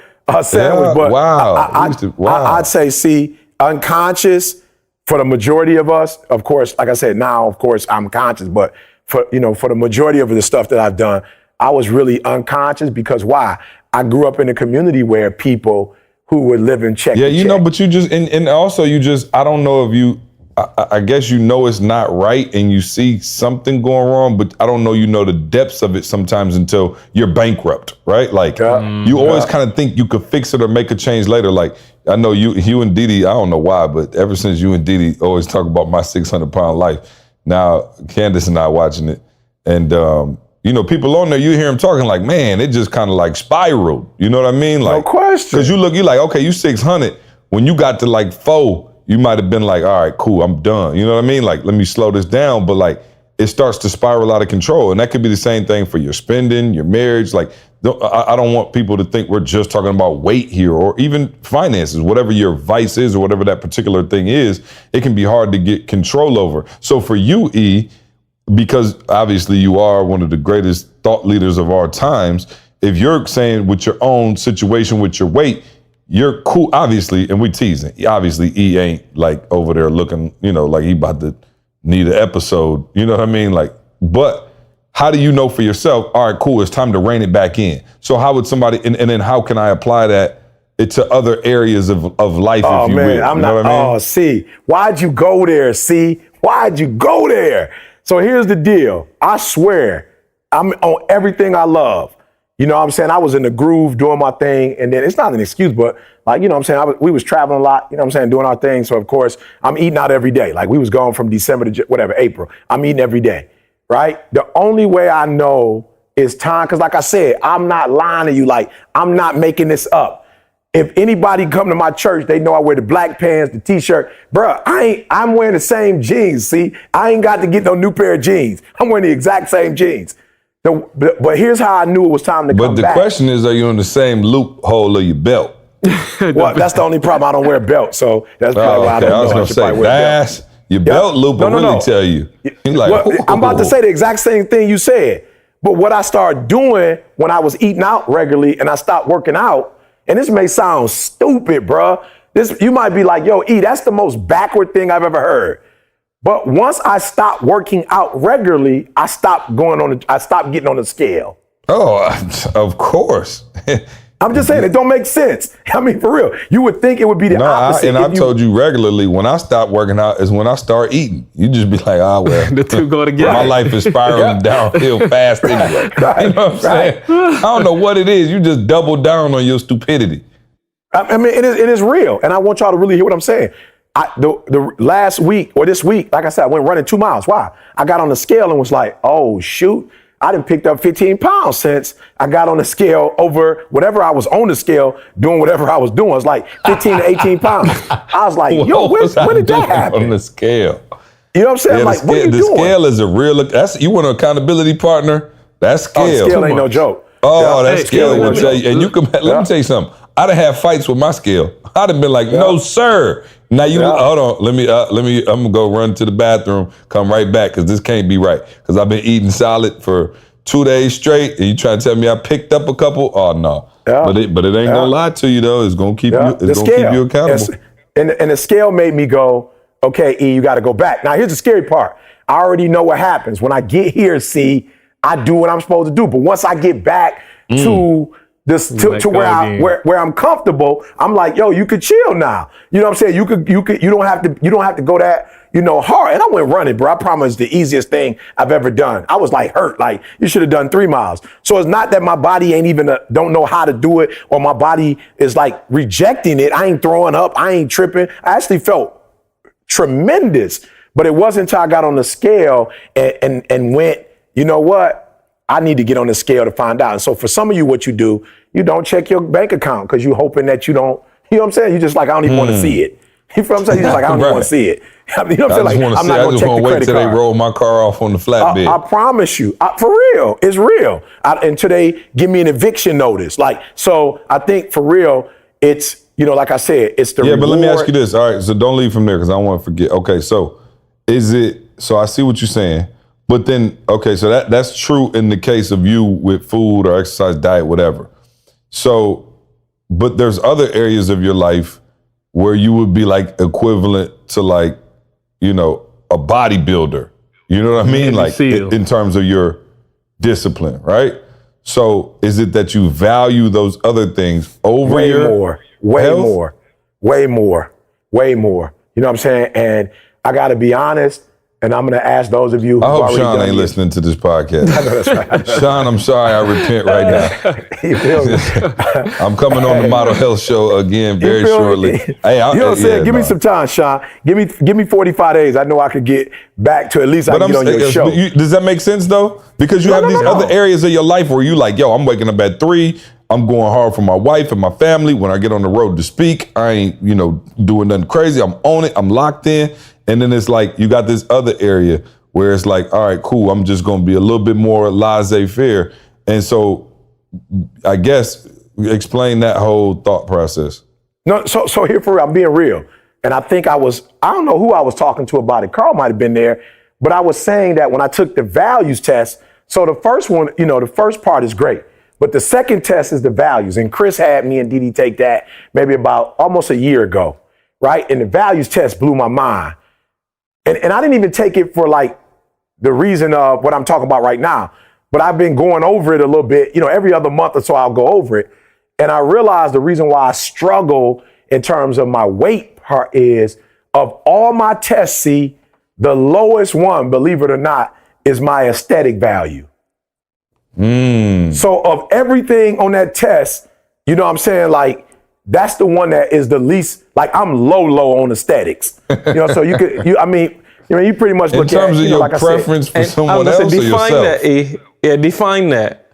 sandwich. But I'd say, unconscious. For the majority of us, of course, like I said, now, of course, I'm conscious, but for the majority of the stuff that I've done, I was really unconscious because why? I grew up in a community where people who were living check to check. But you just, and also you just, I don't know if you, I guess it's not right and you see something going wrong, but I don't know the depths of it sometimes until you're bankrupt, right? Like you always kind of think you could fix it or make a change later. Like I know you and Didi, I don't know why, but ever since you and Didi always talk about my 600-pound life, now Candace and I watching it, and people on there, you hear them talking like, man, it just kind of like spiraled. You know what I mean? Like, no question. Because you like, okay, you 600. When you got to like 4, you might have been like, all right, cool, I'm done. You know what I mean? Like, let me slow this down. But like, it starts to spiral out of control. And that could be the same thing for your spending, your marriage. Like, I don't want people to think we're just talking about weight here or even finances. Whatever your vice is or whatever that particular thing is, it can be hard to get control over. So for you, E, because obviously you are one of the greatest thought leaders of our times, if you're saying with your own situation with your weight, you're cool, obviously, and we teasing. Obviously, E ain't like over there looking, like he about to need an episode. You know what I mean? Like, but how do you know for yourself, all right, cool, it's time to rein it back in? So how would somebody, and then how can I apply that to other areas of life, if you will? I'm not, I mean? C, why'd you go there, C? Why'd you go there? So here's the deal. I swear, I'm on everything I love. You know what I'm saying? I was in the groove doing my thing, and then it's not an excuse, but like, you know what I'm saying? We was traveling a lot, you know what I'm saying, doing our thing. So of course, I'm eating out every day. Like we was going from December to whatever, April. I'm eating every day, right? The only way I know is time, because like I said, I'm not lying to you. Like, I'm not making this up. If anybody come to my church, they know I wear the black pants, the t-shirt. Bruh, I'm wearing the same jeans, see? I ain't got to get no new pair of jeans. I'm wearing the exact same jeans. But here's how I knew it was time to come back. But the question is, are you in the same loophole of your belt? Well, that's the only problem. I don't wear a belt, so that's probably why I don't know. I was going to say, that's your belt loop will really tell you. Like, well, I'm about to say the exact same thing you said. But what I started doing when I was eating out regularly and I stopped working out, and this may sound stupid, bruh. You might be like, yo, E, that's the most backward thing I've ever heard. But once I stopped working out regularly, I stopped getting on the scale. Oh, of course. I'm just saying, it don't make sense. I mean, for real, you would think it would be the opposite. I've told you regularly, when I stop working out is when I start eating. You just be like, well. The two go together. My life is spiraling downhill fast anyway. Right, you know what I'm saying? I don't know what it is. You just double down on your stupidity. I mean, it is real. And I want y'all to really hear what I'm saying. The last week or this week, like I said, I went running 2 miles. Why? I got on the scale and was like, oh, shoot. I done picked up 15 pounds since I got on the scale over whatever I was on the scale doing whatever I was doing. It was like 15 to 18 pounds. I was like, yo, when did that happen? On the scale. You know what I'm saying? Yeah, like, what are you doing? The scale is a real, you want an accountability partner? That scale. Oh, the scale ain't no joke. Oh, that scale will tell you. And you can, let me tell you something. I done had fights with my scale. I'd have been like, no, sir. Now hold on, let me, I'm gonna go run to the bathroom, come right back, because this can't be right. Because I've been eating solid for 2 days straight, and you trying to tell me I picked up a couple? Oh no. Yeah. But it ain't gonna lie to you though. It's gonna keep you, keep you accountable. And the scale made me go, okay, E, you gotta go back. Now here's the scary part. I already know what happens. When I get here, see, I do what I'm supposed to do. But once I get back to this to where I'm comfortable, I'm like, yo, you could chill now. You know what I'm saying? You don't have to go that, hard. And I went running, bro. I promise, the easiest thing I've ever done. I was like hurt, like you should have done 3 miles. So it's not that my body ain't even don't know how to do it, or my body is like rejecting it. I ain't throwing up. I ain't tripping. I actually felt tremendous, but it wasn't until I got on the scale and went, you know what? I need to get on the scale to find out. And so for some of you, what you do, you don't check your bank account because you're hoping that you don't, you know what I'm saying? You just like, I don't even want to see it. You feel what I'm saying? You're just like, I don't even want to see it. You know what I'm saying? Like, I'm not going to check the credit card. I just want to wait till they roll my car off on the flatbed. I promise you, for real, it's real. Until they give me an eviction notice. Like, so I think for real, it's, like I said, it's the reward. But let me ask you this. All right, so don't leave from there because I don't want to forget. Okay, so so I see what you're saying. But then, okay, so that's true in the case of you with food or exercise, diet, whatever. So, but there's other areas of your life where you would be like equivalent to like, a bodybuilder. You know what I mean? Like in terms of your discipline, right? So is it that you value those other things over way your more. You know what I'm saying? And I got to be honest. And I'm going to ask those of you who I hope already Sean ain't listening to this podcast. I know that's right. Sean, I'm sorry. I repent right now. I'm coming on the Model Health Show again very shortly. Hey, you know what I'm saying? Give me some time, Sean. Give me 45 days. I know I could get back to at least I can get on your show. Does that make sense, though? Because you have these other areas of your life where you like, yo, I'm waking up at 3. I'm going hard for my wife and my family. When I get on the road to speak, I ain't, doing nothing crazy. I'm on it. I'm locked in. And then it's like, you got this other area where it's like, all right, cool. I'm just going to be a little bit more laissez-faire. And so I guess explain that whole thought process. No, so here for real, I'm being real. And I think I don't know who I was talking to about it. Carl might've been there, but I was saying that when I took the values test, so the first one, the first part is great. But the second test is the values. And Chris had me and Didi take that maybe about almost a year ago, right? And the values test blew my mind. And I didn't even take it for like the reason of what I'm talking about right now, but I've been going over it a little bit, every other month or so I'll go over it. And I realized the reason why I struggle in terms of my weight part is of all my tests, the lowest one, believe it or not, is my aesthetic value. So of everything on that test, you know what I'm saying? Like, that's the one that is the least, like I'm low on aesthetics. You know, so you pretty much look at, in terms of your like preference for someone else or define yourself. that, Yeah, define that.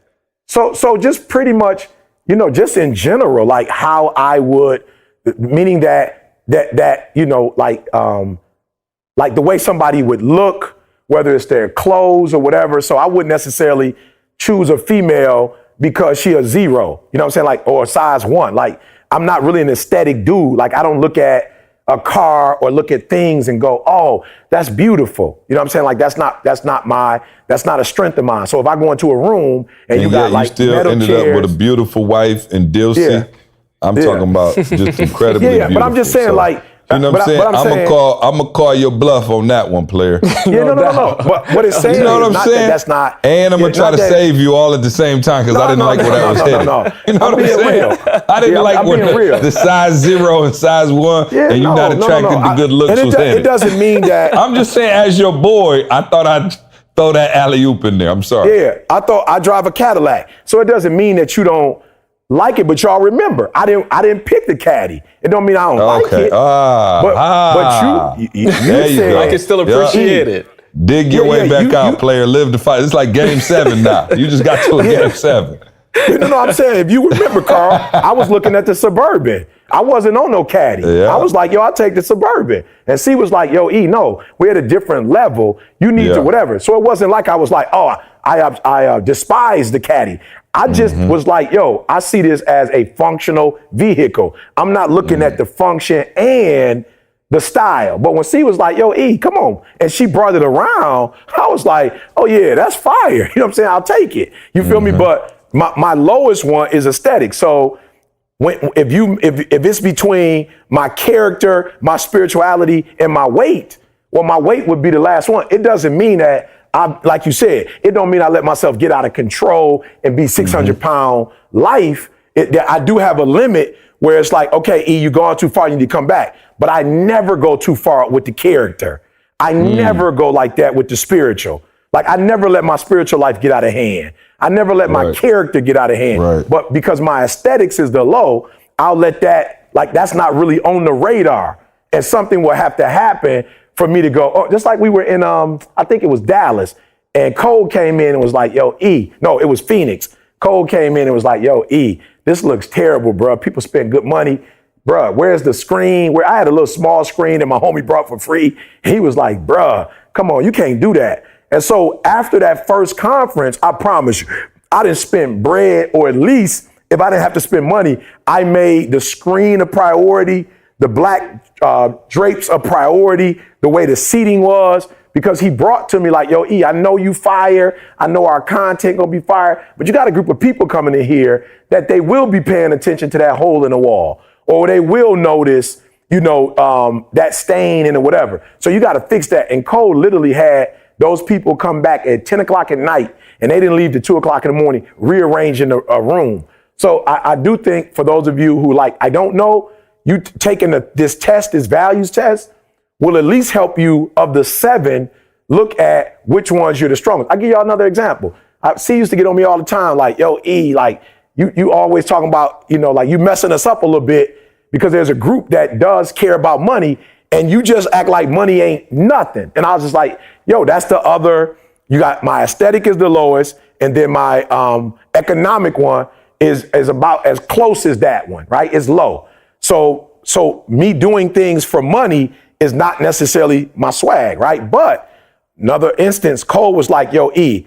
So just pretty much, you know, just in general, like how I would, meaning that, you know, like the way somebody would look, whether it's their clothes or whatever. So I wouldn't necessarily choose a female because she a 0, you know what I'm saying? Like, or a size 1. Like, I'm not really an aesthetic dude. Like, I don't look at a car or look at things and go, oh, that's beautiful. You know what I'm saying? Like, that's not a strength of mine. So if I go into a room and you got like you still metal ended chairs, up with a beautiful wife and Dilsey. Yeah. I'm talking about just incredibly beautiful. But I'm just saying, So, like, you know what I'm saying? I'm gonna call your bluff on that one, player. Yeah, no. But what it's saying You know what is I'm saying? that's not. And I'm gonna try to save you all at the same time because I didn't like where that was headed. No. You know what I'm saying? Real. I didn't like I'm where being real. the size 0 and size 1 and you're not attracted to good looks was headed. It doesn't mean that. I'm just saying, as your boy, I thought I'd throw that alley-oop in there. I'm sorry. Yeah, I thought I drive a Cadillac, so it doesn't mean that you don't like it, but y'all remember, I didn't pick the caddy. It don't mean I don't like it. But you said I can still appreciate it. Dig your way back out, player. Live the fight. It's like game 7 now. You just got to a game 7. No, I'm saying, if you remember, Carl, I was looking at the Suburban. I wasn't on no caddy. Yeah. I was like, yo, I'll take the Suburban. And C was like, yo, E, no, we're at a different level. You need to whatever. So it wasn't like I was like, oh, I despise the caddy. I just was like, yo, I see this as a functional vehicle. I'm not looking at the function and the style. But when C was like, yo, E, come on, and she brought it around, I was like, oh yeah, that's fire. You know what I'm saying? I'll take it. You feel me? But my lowest one is aesthetic. So if it's between my character, my spirituality, and my weight, well, my weight would be the last one. It doesn't mean that like you said, it don't mean I let myself get out of control and be 600-pound life. I do have a limit where it's like, okay, E, you're going too far, you need to come back. But I never go too far with the character. I never go like that with the spiritual. Like, I never let my spiritual life get out of hand. I never let my character get out of hand. Right. But because my aesthetics is the low, I'll let that, like, that's not really on the radar. And something will have to happen for me to go, oh, just like we were in, I think it was Dallas, and Cole came in and was like, yo, E. No, it was Phoenix. Cole came in and was like, yo, E, this looks terrible, bro. People spend good money. Bro, where's the screen? Where I had a little small screen that my homie brought for free. He was like, bro, come on, you can't do that. And so after that first conference, I promise you, I didn't spend bread, or at least if I didn't have to spend money, I made the screen a priority, the black drapes a priority, the way the seating was, because he brought to me like, yo, E, I know you fire. I know our content gonna be fire, but you got a group of people coming in here that they will be paying attention to that hole in the wall, or they will notice, you know, that stain and whatever. So you got to fix that. And Cole literally had those people come back at 10 o'clock at night, and they didn't leave till 2 o'clock in the morning, rearranging a room. So I do think for those of you who like, I don't know, you taking this test, this values test, will at least help you, of the 7, look at which ones you're the strongest. I'll give y'all another example. C used to get on me all the time, like, yo, E, like, you always talking about, you know, like, you messing us up a little bit because there's a group that does care about money, and you just act like money ain't nothing. And I was just like, yo, that's the other, you got my aesthetic is the lowest, and then my economic one is about as close as that one, right? It's low. So me doing things for money is not necessarily my swag, right? But another instance, Cole was like, yo, E,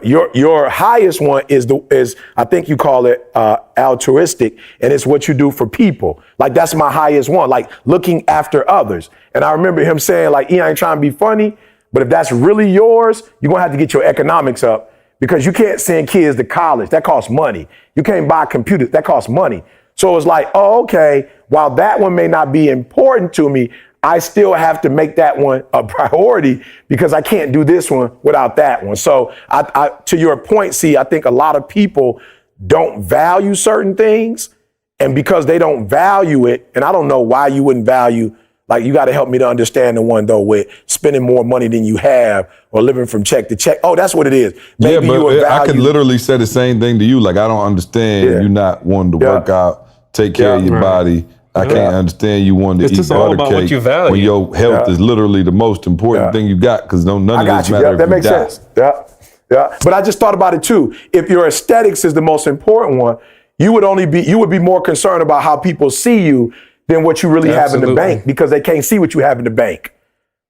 your highest one is I think you call it altruistic, and it's what you do for people. Like, that's my highest one, like looking after others. And I remember him saying, like, E, I ain't trying to be funny, but if that's really yours, you're gonna have to get your economics up, because you can't send kids to college. That costs money. You can't buy computers. That costs money. So it's like, oh, okay, while that one may not be important to me, I still have to make that one a priority, because I can't do this one without that one. So I to your point, C, I think a lot of people don't value certain things, and because they don't value it, and I don't know why you wouldn't value Like, you got to help me to understand the one, though, with spending more money than you have or living from check to check. Oh, that's what it is. Maybe yeah, but you I could literally say the same thing to you. Like, I don't understand you not wanting to work out, take care of your body. I can't understand you wanting to eat butter about what cake you value. when your health is literally the most important thing you got, because none of this matters. That makes sense. Yeah. But I just thought about it too. If your aesthetics is the most important one, you would be more concerned about how people see you than what you really have in the bank, because they can't see what you have in the bank.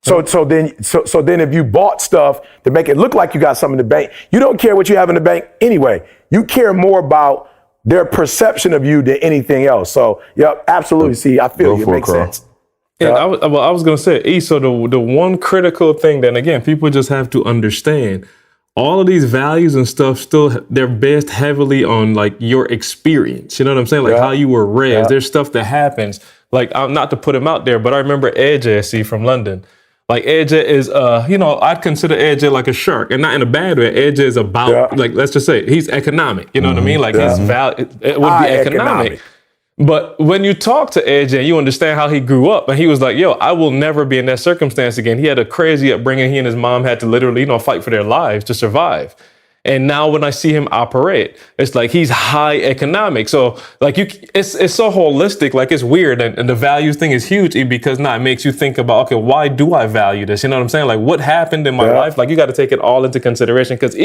So then if you bought stuff to make it look like you got something in the bank, you don't care what you have in the bank anyway. You care more about their perception of you than anything else. So, absolutely. See, I feel you. It makes sense. And I was going to say, so the one critical thing that, again, people just have to understand, all of these values and stuff they're based heavily on like your experience. You know what I'm saying? Like how you were raised. There's stuff that happens. Like, not to put him out there, but I remember AJ from London. Like, AJ is, I'd consider AJ like a shark, and not in a bad way. AJ is about, like, let's just say he's economic. You know what I mean? Like his value, it would be economic. But when you talk to AJ, you understand how he grew up, and he was like, I will never be in that circumstance again. He had a crazy upbringing. He and his mom had to literally, fight for their lives to survive. And now when I see him operate, it's like he's high economic. So like it's so holistic, like it's weird. And the values thing is huge because now it makes you think about, okay, why do I value this? You know what I'm saying? Like, what happened in my life? Like, you got to take it all into consideration, because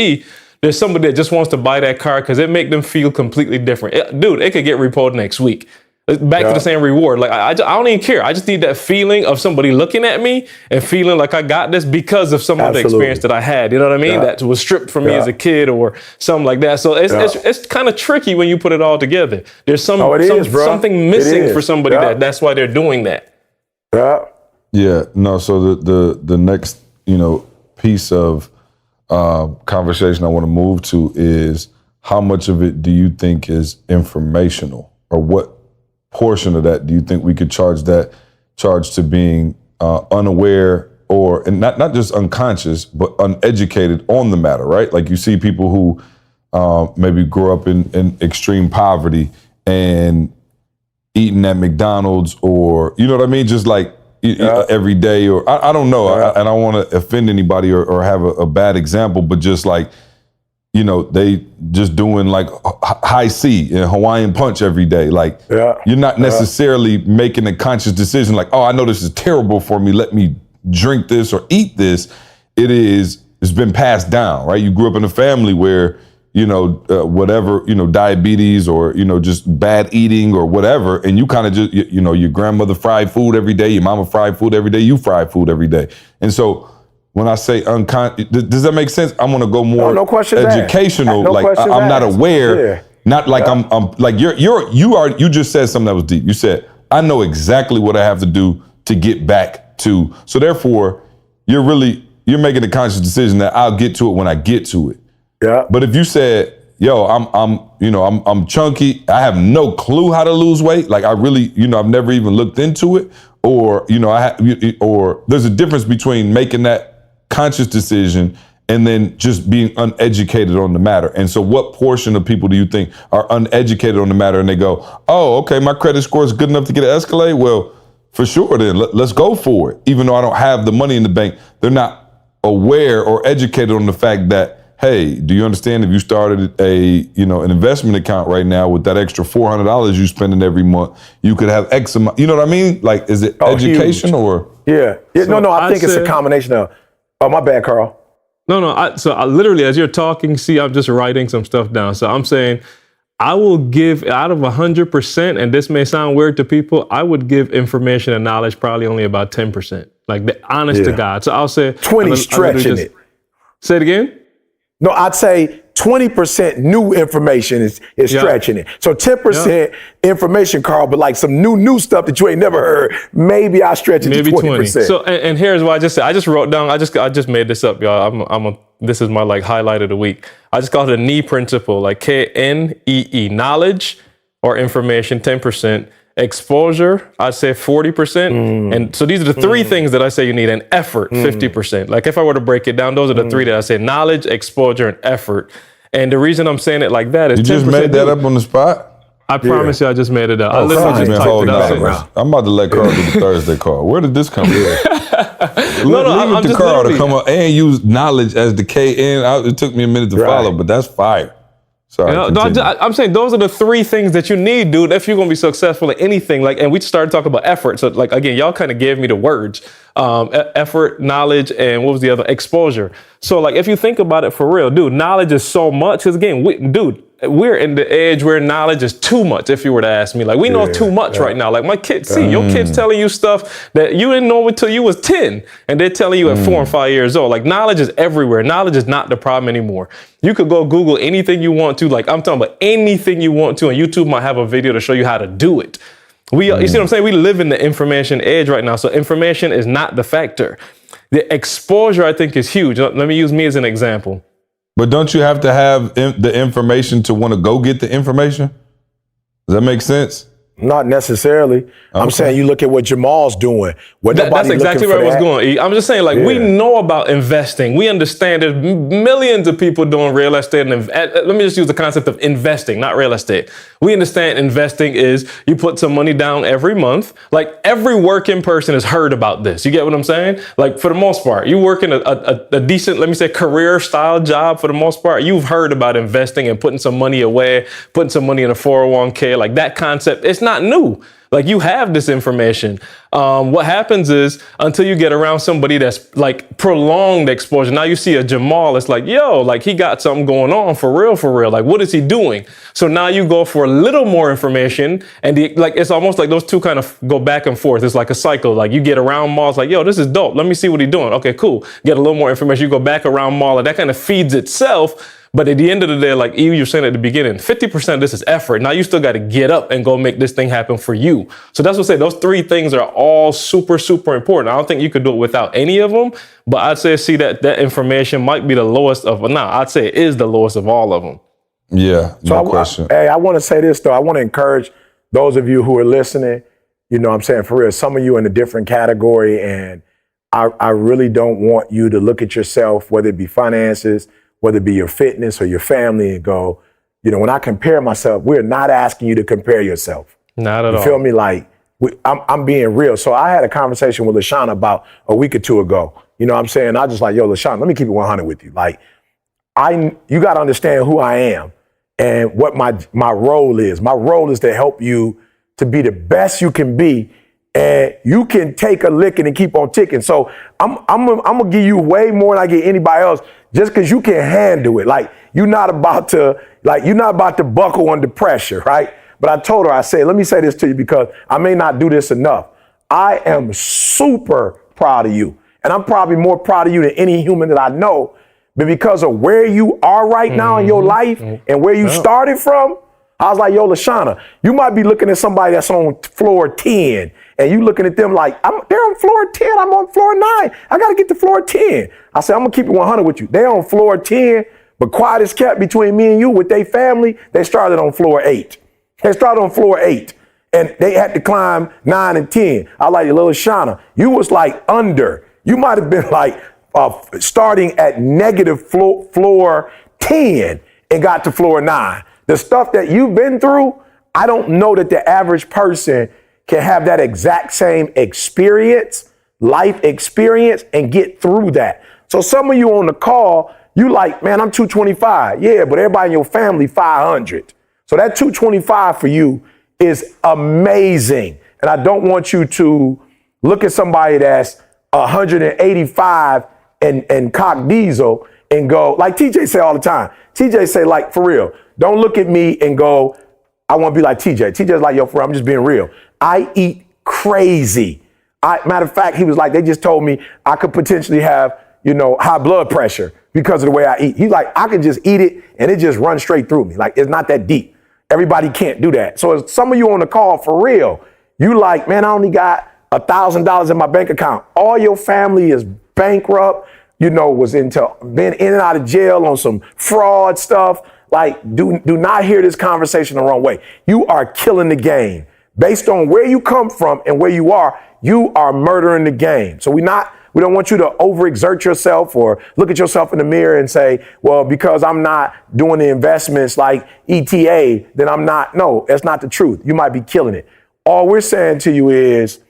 there's somebody that just wants to buy that car because it make them feel completely different. It could get repoed next week. Back to the same reward. Like, I don't even care. I just need that feeling of somebody looking at me and feeling like I got this because of some of the experience that I had. You know what I mean? That was stripped from me as a kid or something like that. So it's kind of tricky when you put it all together. There's something missing for somebody that's why they're doing that. Yeah. No. So the next piece of conversation I want to move to is, how much of it do you think is informational, or what portion of that do you think we could charge to being unaware, and not just unconscious, but uneducated on the matter, right? Like, you see people who maybe grow up in extreme poverty and eating at McDonald's, or, you know what I mean? Just like every day, or I don't know. I don't want to offend anybody or have a bad example, but just like, they just doing like high C and Hawaiian punch every day. Like, you're not necessarily making a conscious decision like, oh, I know this is terrible for me, let me drink this or eat this. It's been passed down, right? You grew up in a family where, whatever, diabetes or, just bad eating or whatever. And you kind of just, your grandmother fried food every day, your mama fried food every day, you fried food every day. And so when I say does that make sense? I'm gonna go more educational. Like, I'm not aware, not like I'm like you just said something that was deep. You said, I know exactly what I have to do to get back to. So therefore, you're making a conscious decision that I'll get to it when I get to it. Yeah. But if you said, I'm chunky, I have no clue how to lose weight. Like, I really, I've never even looked into it, or, or there's a difference between making that conscious decision and then just being uneducated on the matter. And so what portion of people do you think are uneducated on the matter, and they go, oh, okay, my credit score is good enough to get an Escalade? Well, for sure then, let's go for it. Even though I don't have the money in the bank, they're not aware or educated on the fact that, hey, do you understand if you started an investment account right now with that extra $400 you spending every month, you could have X amount, you know what I mean? Like, is it education huge. Or? Yeah. I think it's a combination of, oh, my bad, Carl. No. So I literally, as you're talking, I'm just writing some stuff down. So I'm saying, I will give out of 100%, and this may sound weird to people, I would give information and knowledge probably only about 10%. Like, the honest to God. So I'll say 20 stretching it. Say it again? No, I'd say 20% new information is stretching it. So 10% information, Carl, but like some new stuff that you ain't never heard, maybe I stretch it to 20%. 20. So, and here's why I just said, I just wrote down, I just made this up, y'all. This is my like highlight of the week. I just call it a KNEE principle, like KNEE, knowledge or information, 10%. Exposure, I'd say 40%. And so these are the three things that I say you need, and effort, 50%. Like, if I were to break it down, those are the three that I say: knowledge, exposure, and effort. And the reason I'm saying it like that is, you just made that up on the spot? I promise you, I just made it up. I Oh, literally fine, just man, typed hold it on, out. man. I'm about to let Carl do the Thursday call. Where did this come from? No, Leave I'm it to just Carl to literally- come up and use knowledge as the KN. It took me a minute to follow, but that's fire. Sorry, No, continue. I'm saying those are the three things that you need, dude, if you're gonna be successful at anything. Like, and we started talking about effort. So, like, again, y'all kind of gave me the words: effort, knowledge, and what was the other? Exposure. So, like, if you think about it for real, dude, knowledge is so much. Because again, we're in the age where knowledge is too much. If you were to ask me, like, we know too much right now. Like, my kids, your kids telling you stuff that you didn't know until you was 10, and they're telling you at 4 and 5 years old. Like, knowledge is everywhere. Knowledge is not the problem anymore. You could go Google anything you want to. Like, I'm talking about anything you want to, and YouTube might have a video to show you how to do it. You see what I'm saying? We live in the information age right now. So information is not the factor. The exposure, I think, is huge. Let me use me as an example. But don't you have to have the information to want to go get the information? Does that make sense? Not necessarily. I'm saying you look at what Jamal's doing. That's exactly where I was going. I'm just saying, like, we know about investing. We understand there's millions of people doing real estate. And let me just use the concept of investing, not real estate. We understand investing is you put some money down every month. Like, every working person has heard about this. You get what I'm saying? Like, for the most part, you work in a decent, let me say, career style job. For the most part, you've heard about investing and putting some money away, putting some money in a 401k. Like, that concept, it's not new. Like, you have this information. What happens is, until you get around somebody that's like prolonged exposure, now you see a Jamal, it's like, yo, like, he got something going on for real. Like, what is he doing? So now you go for a little more information, and like, it's almost like those two kind of go back and forth. It's like a cycle. Like, you get around Maul, it's like, yo, this is dope. Let me see what he's doing. Okay, cool. Get a little more information. You go back around Maul, and that kind of feeds itself. But at the end of the day, like you were saying at the beginning, 50% of this is effort. Now you still got to get up and go make this thing happen for you. So that's what I say. Those three things are all super, super important. I don't think you could do it without any of them. But I'd say, that information might be the lowest of, I'd say it is the lowest of all of them. Yeah, no question. I want to say this, though. I want to encourage those of you who are listening. You know what I'm saying? For real, some of you in a different category. And I really don't want you to look at yourself, whether it be finances, whether it be your fitness or your family, and go, you know, when I compare myself, we're not asking you to compare yourself. Not at all. You feel me? Like, I'm being real. So I had a conversation with LaShawna about a week or two ago. You know what I'm saying? I just like, yo, LaShawna, let me keep it 100 with you. Like, you got to understand who I am and what my role is. My role is to help you to be the best you can be. And you can take a licking and keep on ticking. So I'm gonna give you way more than I give anybody else, just because you can handle it. Like, you're not about to buckle under pressure, right? But I told her, I said, let me say this to you, because I may not do this enough. I am super proud of you. And I'm probably more proud of you than any human that I know. But because of where you are right now in your life and where you started from, I was like, yo, LaShawna, you might be looking at somebody that's on floor 10, and you looking at them like, they're on floor 10, I'm on floor 9. I got to get to floor 10. I said, I'm going to keep it 100 with you. They're on floor 10, but quiet is kept between me and you with their family. They started on floor 8. And they had to climb 9 and 10. I like, little LaShawna, you was like under. You might have been like starting at negative floor 10 and got to floor 9. The stuff that you've been through, I don't know that the average person can have that exact same experience, life experience, and get through that. So some of you on the call, you like, man, I'm 225. Yeah, but everybody in your family, 500. So that 225 for you is amazing. And I don't want you to look at somebody that's 185 and cock diesel and go, like TJ say all the time. TJ say, like, for real, don't look at me and go, I want to be like TJ. TJ's like, yo, for real, I'm just being real. I eat crazy. Matter of fact, he was like, they just told me I could potentially have, high blood pressure because of the way I eat. He's like, I could just eat it and it just runs straight through me. Like, it's not that deep. Everybody can't do that. So if some of you on the call, for real, you like, man, I only got $1,000 in my bank account. All your family is bankrupt, was been in and out of jail on some fraud stuff. Like, do not hear this conversation the wrong way. You are killing the game. Based on where you come from and where you are murdering the game. So we're not We don't want you to overexert yourself or look at yourself in the mirror and say, well, because I'm not doing the investments like ETA, then I'm not. No, that's not the truth. You might be killing it. All we're saying to you is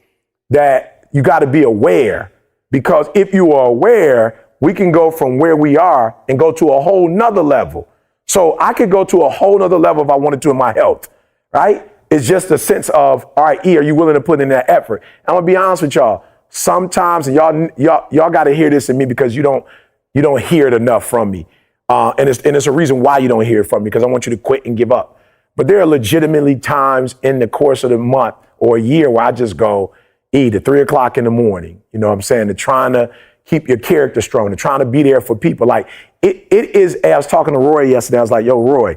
that you got to be aware, because if you are aware, we can go from where we are and go to a whole nother level. So I could go to a whole nother level if I wanted to in my health, right? It's just a sense of, all right, E, are you willing to put in that effort? I'm gonna be honest with y'all. Sometimes, and y'all got to hear this in me because you don't hear it enough from me, and it's a reason why you don't hear it from me, because I want you to quit and give up. But there are legitimately times in the course of the month or a year where I just go, E, to 3 o'clock in the morning. You know what I'm saying? To trying to keep your character strong, to trying to be there for people. Like it is. I was talking to Roy yesterday. I was like, yo, Roy,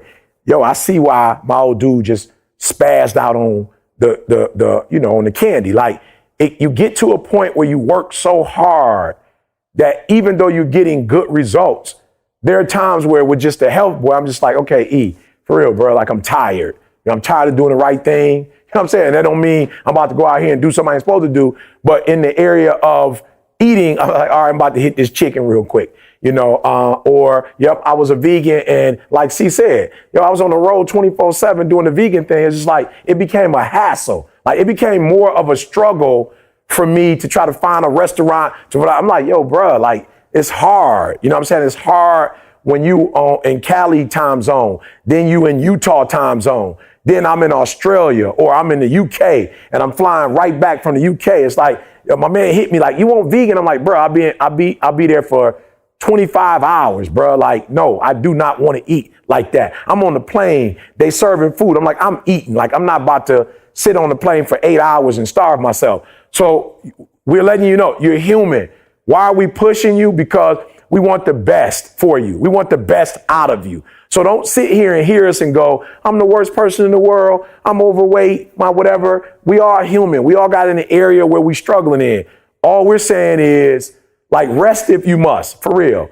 I see why my old dude just spazzed out on on the candy. Like you get to a point where you work so hard that even though you're getting good results, there are times where with just the health, boy, I'm just like, okay, E, for real, bro, like I'm tired. I'm tired of doing the right thing. You know what I'm saying? That don't mean I'm about to go out here and do something I'm supposed to do, but in the area of eating, I'm like, all right, I'm about to hit this chicken real quick. I was a vegan, and like C said, I was on the road 24/7 doing the vegan thing. It's just like, it became a hassle. Like it became more of a struggle for me to try to find a restaurant. I'm like, yo, bro, like it's hard. You know what I'm saying? It's hard when you in Cali time zone, then you in Utah time zone, then I'm in Australia or I'm in the UK and I'm flying right back from the UK. It's like, my man hit me like, you want vegan? I'm like, bro, I'll be there for 25 hours, bro. Like, no, I do not want to eat like that. I'm on the plane. They serving food. I'm like, I'm eating. Like, I'm not about to sit on the plane for 8 hours and starve myself. So we're letting you know you're human. Why are we pushing you? Because we want the best for you. We want the best out of you. So don't sit here and hear us and go, I'm the worst person in the world. I'm overweight, my whatever. We are human. We all got in an area where we struggling in. All we're saying is, like, rest if you must, for real.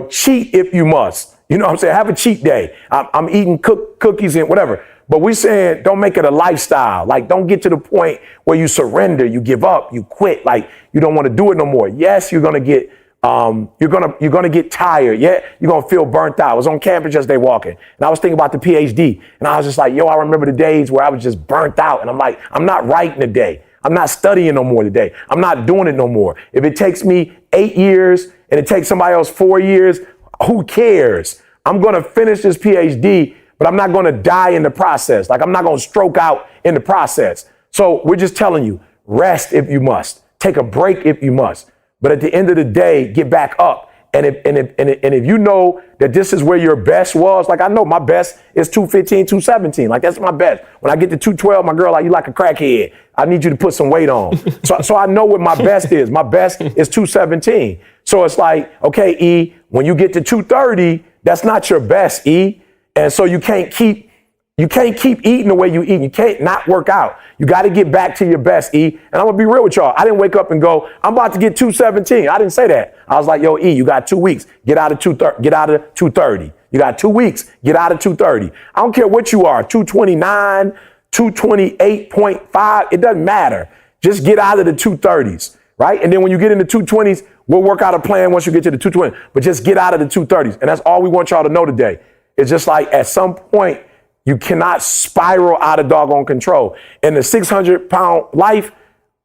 Cheat if you must. You know what I'm saying? Have a cheat day. I'm eating cookies and whatever. But we're saying don't make it a lifestyle. Like, don't get to the point where you surrender, you give up, you quit. Like, you don't want to do it no more. Yes, you're gonna get you're gonna get tired. Yeah, you're gonna feel burnt out. I was on campus yesterday walking, and I was thinking about the PhD, and I was just like, I remember the days where I was just burnt out, and I'm like, I'm not writing today. I'm not studying no more today. I'm not doing it no more. If it takes me 8 years and it takes somebody else 4 years, who cares? I'm going to finish this PhD, but I'm not going to die in the process. Like, I'm not going to stroke out in the process. So we're just telling you, rest if you must. Take a break if you must. But at the end of the day, get back up. And if you know that this is where your best was, like I know my best is 215, 217. Like that's my best. When I get to 212, my girl, like you like a crackhead. I need you to put some weight on. So I know what my best is. My best is 217. So it's like, okay, E, when you get to 230, that's not your best, E. And so you can't keep eating the way you eat. You can't not work out. You got to get back to your best, E. And I'm going to be real with y'all. I didn't wake up and go, I'm about to get 217. I didn't say that. I was like, yo, E, you got 2 weeks. Get out of 230. You got 2 weeks. Get out of 230. I don't care what you are, 229, 228.5. It doesn't matter. Just get out of the 230s, right? And then when you get into 220s, we'll work out a plan once you get to the 220. But just get out of the 230s. And that's all we want y'all to know today. It's just like at some point, you cannot spiral out of doggone control. In the 600-pound life,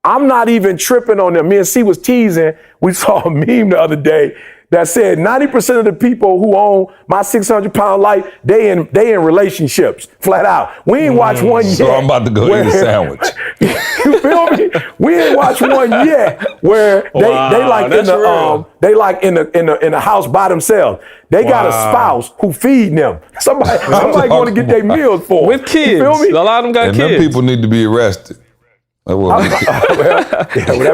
I'm not even tripping on them. Me and C was teasing. We saw a meme the other day that said 90% of the people who own my 600-pound life, they in relationships, flat out. We ain't watched one yet. So I'm about to go eat a sandwich. You feel me? We ain't watched one yet where they like in the house by themselves. They got a spouse who feeding them. Somebody going to get their meals for them. With kids. You feel me? A lot of them got and kids. Them people need to be arrested. That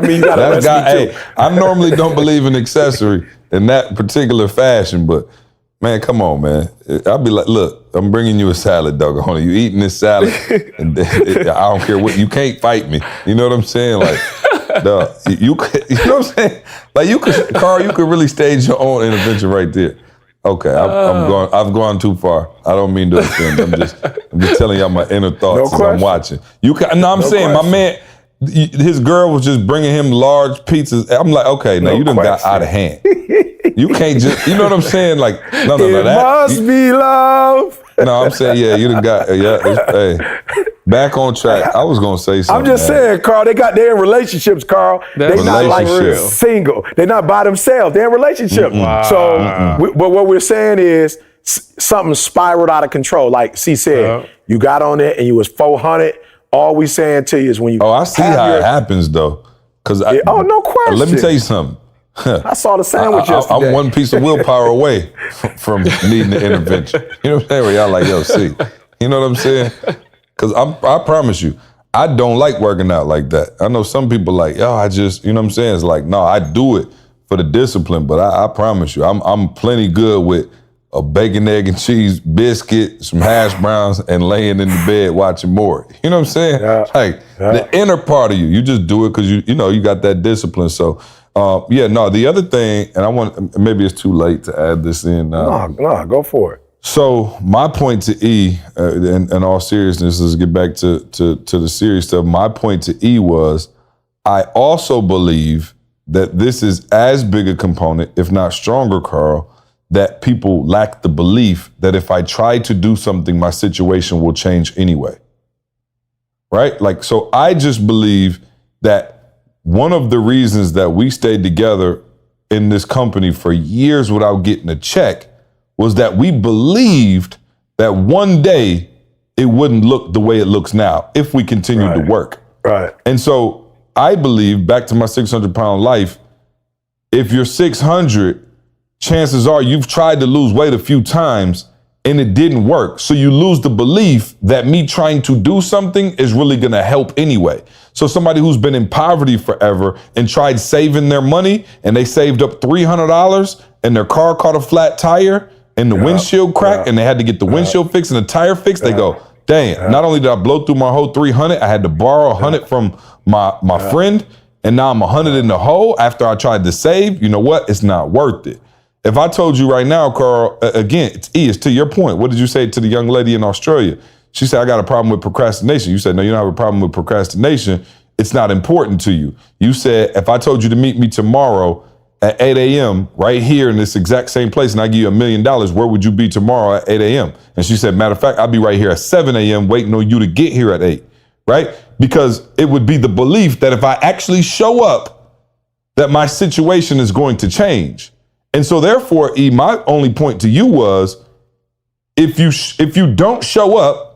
means you got to arrest me too. Hey, I normally don't believe in accessory in that particular fashion, but man, come on, man. I'll be like, look, I'm bringing you a salad, doggone it. You eating this salad, and I don't care what. You can't fight me. You know what I'm saying? Like, you know what I'm saying? Like, Carl, you could really stage your own intervention right there. Okay, I've gone too far. I don't mean to offend. I'm just telling y'all my inner thoughts as I'm watching. I'm saying, my man, his girl was just bringing him large pizzas. I'm like, okay, now No you done got question. out of hand. You can't just, you know what I'm saying? Like, no, It must be love. No, I'm saying, yeah, you done got, hey, back on track. I was gonna say something. I'm just saying, Carl, they in relationships, Carl. That's They not like Relationship. single. They're not by themselves. They're in relationships. So, but what we're saying is something spiraled out of control. Like C said, you got on it and you was 400. All we saying to you is when you Oh, I see have how your- it happens though. Cause oh, no question. Let me tell you something. I saw the sandwich yesterday. I'm one piece of willpower away from needing the intervention. You know what I'm saying? Where y'all like, yo, see, you know what I'm saying? Because I promise you, I don't like working out like that. I know some people like, yo, I just, you know what I'm saying? It's like, no, I do it for the discipline, but I promise you, I'm plenty good with a bacon, egg, and cheese biscuit, some hash browns, and laying in the bed watching more. You know what I'm saying? Like the inner part of you just do it because you know you got that discipline. So the other thing, and I want, maybe it's too late to add this in. No, go for it. So my point to E, in all seriousness, let's get back to the serious stuff. My point to E was, I also believe that this is as big a component, if not stronger, Carl, that people lack the belief that if I try to do something, my situation will change anyway. Right? Like, so I just believe that one of the reasons that we stayed together in this company for years without getting a check was that we believed that one day it wouldn't look the way it looks now if we continued to work. Right. And so I believe, back to my 600-pound life, if you're 600, chances are you've tried to lose weight a few times and it didn't work. So you lose the belief that me trying to do something is really gonna help anyway. So somebody who's been in poverty forever and tried saving their money and they saved up $300 and their car caught a flat tire and the windshield cracked and they had to get the windshield fixed and the tire fixed, they go, damn, not only did I blow through my whole 300, I had to borrow 100 from my friend, and now I'm 100 in the hole after I tried to save. You know what? It's not worth it. If I told you right now, Carl, again, it's to your point. What did you say to the young lady in Australia? She said, I got a problem with procrastination. You said, no, you don't have a problem with procrastination. It's not important to you. You said, if I told you to meet me tomorrow at 8 a.m. right here in this exact same place and I give you $1 million, where would you be tomorrow at 8 a.m.? And she said, matter of fact, I'll be right here at 7 a.m. waiting on you to get here at 8, right? Because it would be the belief that if I actually show up, that my situation is going to change. And so therefore, E, my only point to you was, if you don't show up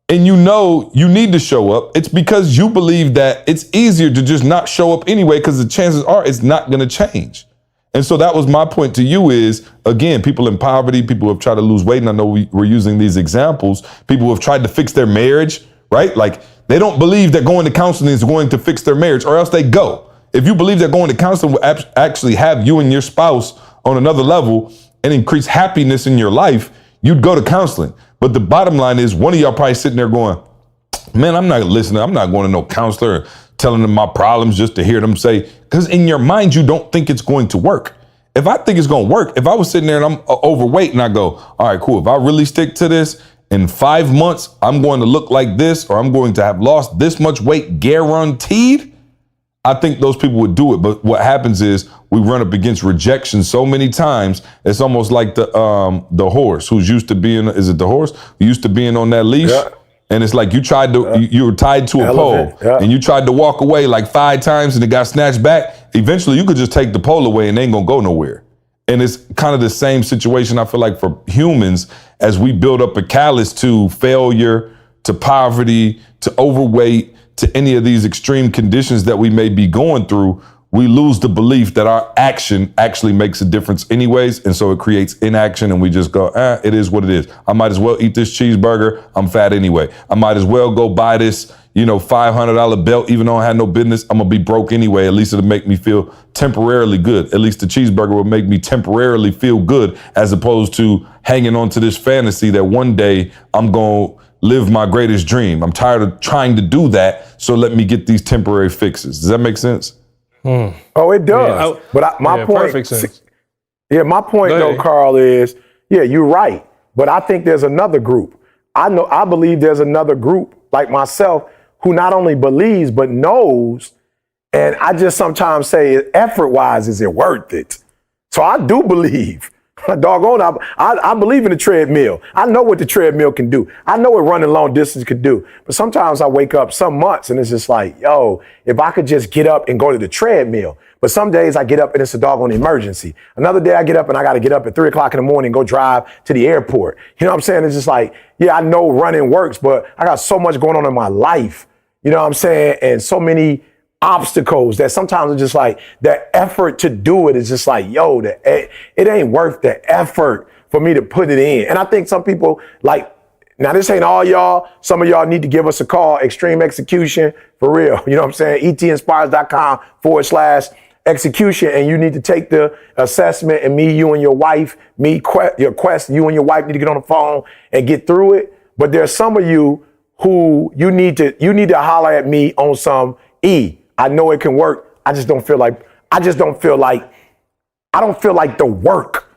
and you know you need to show up, it's because you believe that it's easier to just not show up anyway, because the chances are it's not going to change. And so that was my point to you is, again, people in poverty, people who have tried to lose weight, and I know we're using these examples, people who have tried to fix their marriage, right? Like, they don't believe that going to counseling is going to fix their marriage, or else they go. If you believe that going to counseling will actually have you and your spouse on another level and increase happiness in your life, you'd go to counseling. But the bottom line is, one of y'all probably sitting there going, man, I'm not listening. I'm not going to no counselor telling them my problems just to hear them say, because in your mind, you don't think it's going to work. If I think it's going to work, if I was sitting there and I'm overweight and I go, all right, cool. If I really stick to this, in 5 months, I'm going to look like this, or I'm going to have lost this much weight guaranteed, I think those people would do it. But what happens is we run up against rejection so many times. It's almost like the horse who's used to being, is it the horse? Who used to being on that leash? Yeah. And it's like you were tied to a pole and you tried to walk away like 5 times and it got snatched back. Eventually you could just take the pole away and they ain't gonna go nowhere. And it's kind of the same situation, I feel like, for humans, as we build up a callus to failure, to poverty, to overweight, to any of these extreme conditions that we may be going through, we lose the belief that our action actually makes a difference anyways. And so it creates inaction and we just go, it is what it is. I might as well eat this cheeseburger. I'm fat anyway. I might as well go buy this, $500 belt, even though I had no business. I'm gonna be broke anyway. At least it'll make me feel temporarily good. At least the cheeseburger will make me temporarily feel good, as opposed to hanging on to this fantasy that one day I'm gonna live my greatest dream. I'm tired of trying to do that, so let me get these temporary fixes. Does that make sense? Oh, it does. My point, perfect sense. My point though, Carl, is, you're right. But I think there's another group. I believe there's another group like myself who not only believes, but knows. And I just sometimes say, effort-wise, is it worth it? So I do believe. Doggone, I believe in the treadmill. I know what the treadmill can do. I know what running long distance can do. But sometimes I wake up some months and it's just like, yo, if I could just get up and go to the treadmill. But some days I get up and it's a doggone emergency. Another day I get up and I got to get up at 3 o'clock in the morning and go drive to the airport. You know what I'm saying? It's just like, yeah, I know running works, but I got so much going on in my life. You know what I'm saying? And so many obstacles that sometimes it's just like the effort to do it is just like, yo, it ain't worth the effort for me to put it in. And I think some people like, now this ain't all y'all. Some of y'all need to give us a call, Extreme Execution, for real. You know what I'm saying? etinspires.com/execution. And you need to take the assessment, and you and your wife, your quest, you and your wife need to get on the phone and get through it. But there's some of you who you need to holler at me on some I know it can work. I don't feel like the work,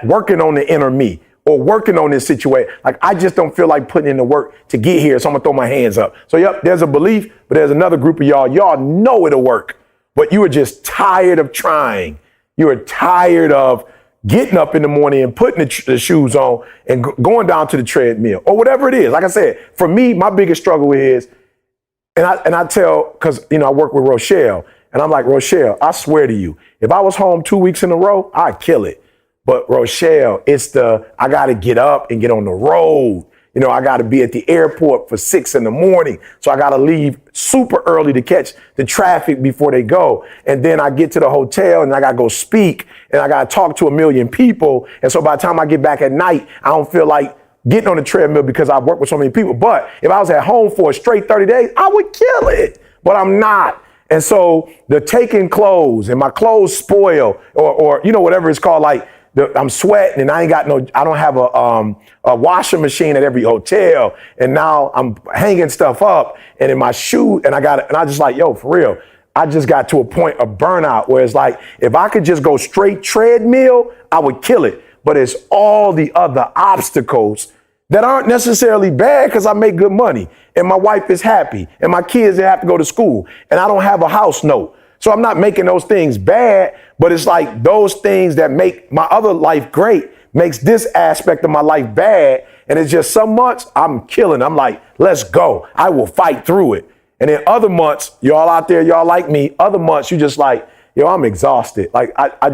working on the inner me or working on this situation. Like, I just don't feel like putting in the work to get here. So I'm gonna throw my hands up. So yep, there's a belief, but there's another group of y'all know it'll work, but you are just tired of trying. You are tired of getting up in the morning and putting the shoes on and going down to the treadmill or whatever it is. Like I said, for me, my biggest struggle is, and I tell, because, you know, I work with Rochelle, and I'm like, Rochelle, I swear to you, if I was home 2 weeks in a row, I'd kill it. But Rochelle, I got to get up and get on the road. You know, I got to be at the airport for 6 in the morning. So I got to leave super early to catch the traffic before they go. And then I get to the hotel and I got to go speak and I got to talk to 1 million people. And so by the time I get back at night, I don't feel like getting on the treadmill because I work with so many people. But if I was at home for a straight 30 days, I would kill it. But I'm not. And so the taking clothes and my clothes spoil or you know, whatever it's called, like I'm sweating and I don't have a washing machine at every hotel. And now I'm hanging stuff up and in my shoe and I just like, yo, for real, I just got to a point of burnout where it's like, if I could just go straight treadmill, I would kill it. But it's all the other obstacles that aren't necessarily bad because I make good money and my wife is happy and my kids, they have to go to school and I don't have a house note. So I'm not making those things bad, but it's like those things that make my other life great makes this aspect of my life bad. And it's just some months I'm killing. I'm like, let's go. I will fight through it. And then other months, y'all out there, y'all like me, other months you just like, yo, I'm exhausted. Like I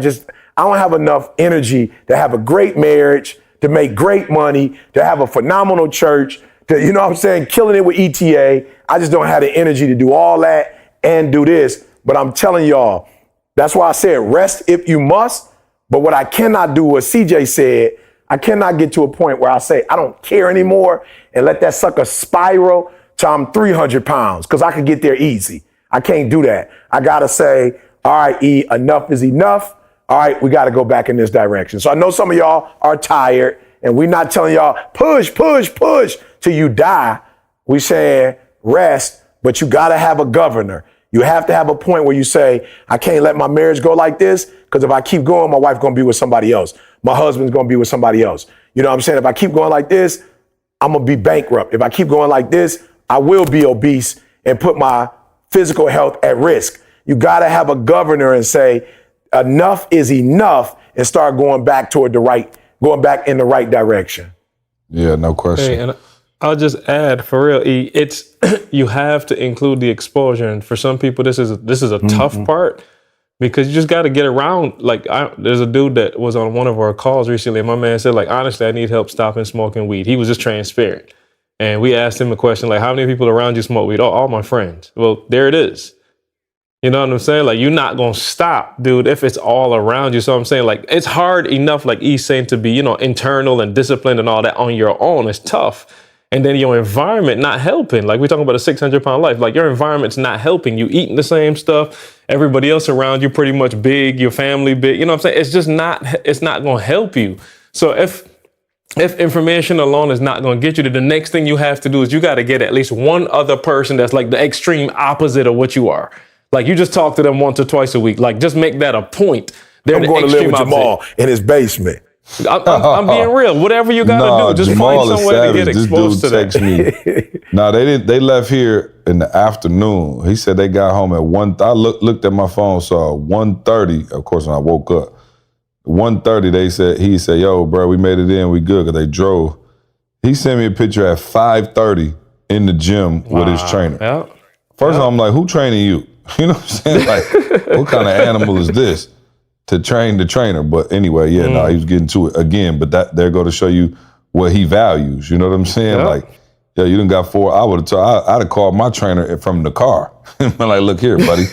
don't have enough energy to have a great marriage, to make great money, to have a phenomenal church, to, you know what I'm saying, killing it with ETA. I just don't have the energy to do all that and do this. But I'm telling y'all, that's why I said rest if you must. But what I cannot do, what CJ said, I cannot get to a point where I say I don't care anymore and let that sucker spiral till I'm 300 pounds because I could get there easy. I can't do that. I got to say, all right, enough is enough. All right, we got to go back in this direction. So I know some of y'all are tired and we're not telling y'all push till you die. We saying rest, but you got to have a governor. You have to have a point where you say, I can't let my marriage go like this because if I keep going, my wife's going to be with somebody else. My husband's going to be with somebody else. You know what I'm saying? If I keep going like this, I'm going to be bankrupt. If I keep going like this, I will be obese and put my physical health at risk. You got to have a governor and say, enough is enough and start going back in the right direction. Yeah, no question. Hey, and I'll just add, for real, it's you have to include the exposure, and for some people, this is a tough part because you just got to get around. Like, there's a dude that was on one of our calls recently, and my man said, like, honestly, I need help stopping smoking weed. He was just transparent, and we asked him a question like, how many people around you smoke weed? Oh, all my friends. Well, there it is. You know what I'm saying? Like, you're not going to stop, dude, if it's all around you. So I'm saying, like, it's hard enough, like he's saying, to be, you know, internal and disciplined and all that on your own. It's tough. And then your environment not helping. Like, we're talking about a 600-pound life. Like, your environment's not helping. You eating the same stuff. Everybody else around you pretty much big. Your family big. You know what I'm saying? It's just not, it's not going to help you. So if information alone is not going to get you to, the next thing you have to do is you got to get at least one other person that's like the extreme opposite of what you are. Like, you just talk to them once or twice a week. Like, just make that a point. I'm going to live with Jamal in his basement. I'm being real. Whatever you gotta do, just Jamal find is somewhere to get savage. exposed to This dude that. texted me. No, they didn't. They left here in the afternoon. He said they got home at 1. I looked at my phone, saw 1:30. Of course, when I woke up, 1:30. He said, "Yo, bro, we made it in. We good." Because they drove. He sent me a picture at 5:30 in the gym with his trainer. Yep. First of all, I'm like, who training you? You know what I'm saying? Like, what kind of animal is this to train the trainer? But anyway, yeah, no, he was getting to it again. But that there go to show you what he values. You know what I'm saying? Yeah. Like, yeah, you done got 4. I'd have called my trainer from the car. I'm like, look here, buddy.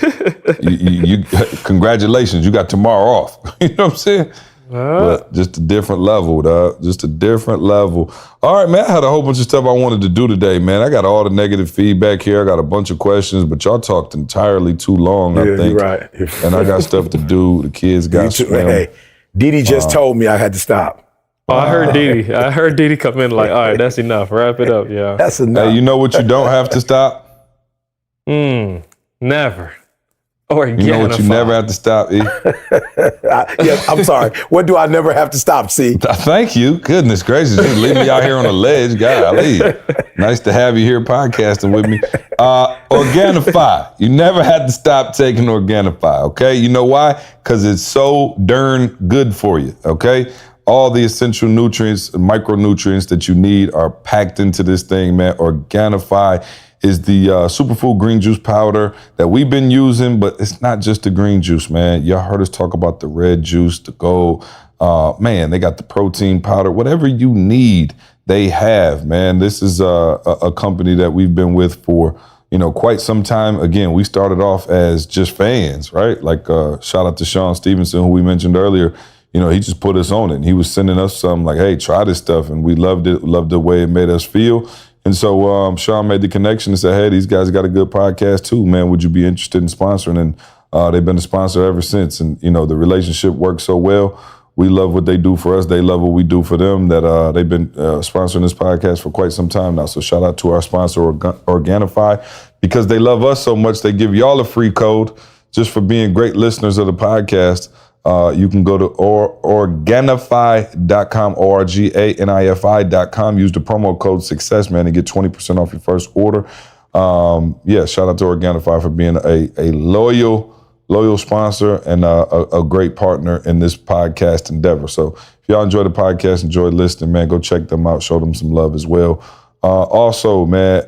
you congratulations, you got tomorrow off. You know what I'm saying? But just a different level, dog. Just a different level. All right, man, I had a whole bunch of stuff I wanted to do today, man. I got all the negative feedback here. I got a bunch of questions, but y'all talked entirely too long, I think. You're right. And I got stuff to do. The kids got swim. Hey, Didi just told me I had to stop. Oh, I heard Didi come in like, all right, that's enough. Wrap it up, yeah. That's enough. Hey, you know what you don't have to stop? Never. Organify. You know what you never have to stop, E? Yeah, I'm sorry. What do I never have to stop, see? Thank you. Goodness gracious. You leave me out here on a ledge. Golly. Nice to have you here podcasting with me. Organifi. You never had to stop taking Organifi, okay? You know why? Because it's so darn good for you, okay? All the essential nutrients, micronutrients that you need are packed into this thing, man. Organifi is the superfood green juice powder that we've been using, but it's not just the green juice, man. Y'all heard us talk about the red juice, the gold. Man, they got the protein powder. Whatever you need, they have, man. This is a company that we've been with for, quite some time. Again, we started off as just fans, right? Like, shout out to Sean Stevenson, who we mentioned earlier. He just put us on it. And he was sending us some like, hey, try this stuff. And we loved it, loved the way it made us feel. And so Sean made the connection and said, hey, these guys got a good podcast too, man. Would you be interested in sponsoring? And they've been a sponsor ever since. And, the relationship works so well. We love what they do for us. They love what we do for them, that they've been sponsoring this podcast for quite some time now. So shout out to our sponsor, Organifi. Because they love us so much, they give y'all a free code just for being great listeners of the podcast. You can go to Organifi.com, Organifi.com. Use the promo code SUCCESS, man, and get 20% off your first order. Shout out to Organifi for being a loyal sponsor and a great partner in this podcast endeavor. So if y'all enjoy the podcast, enjoy listening, man, go check them out. Show them some love as well. Also, man,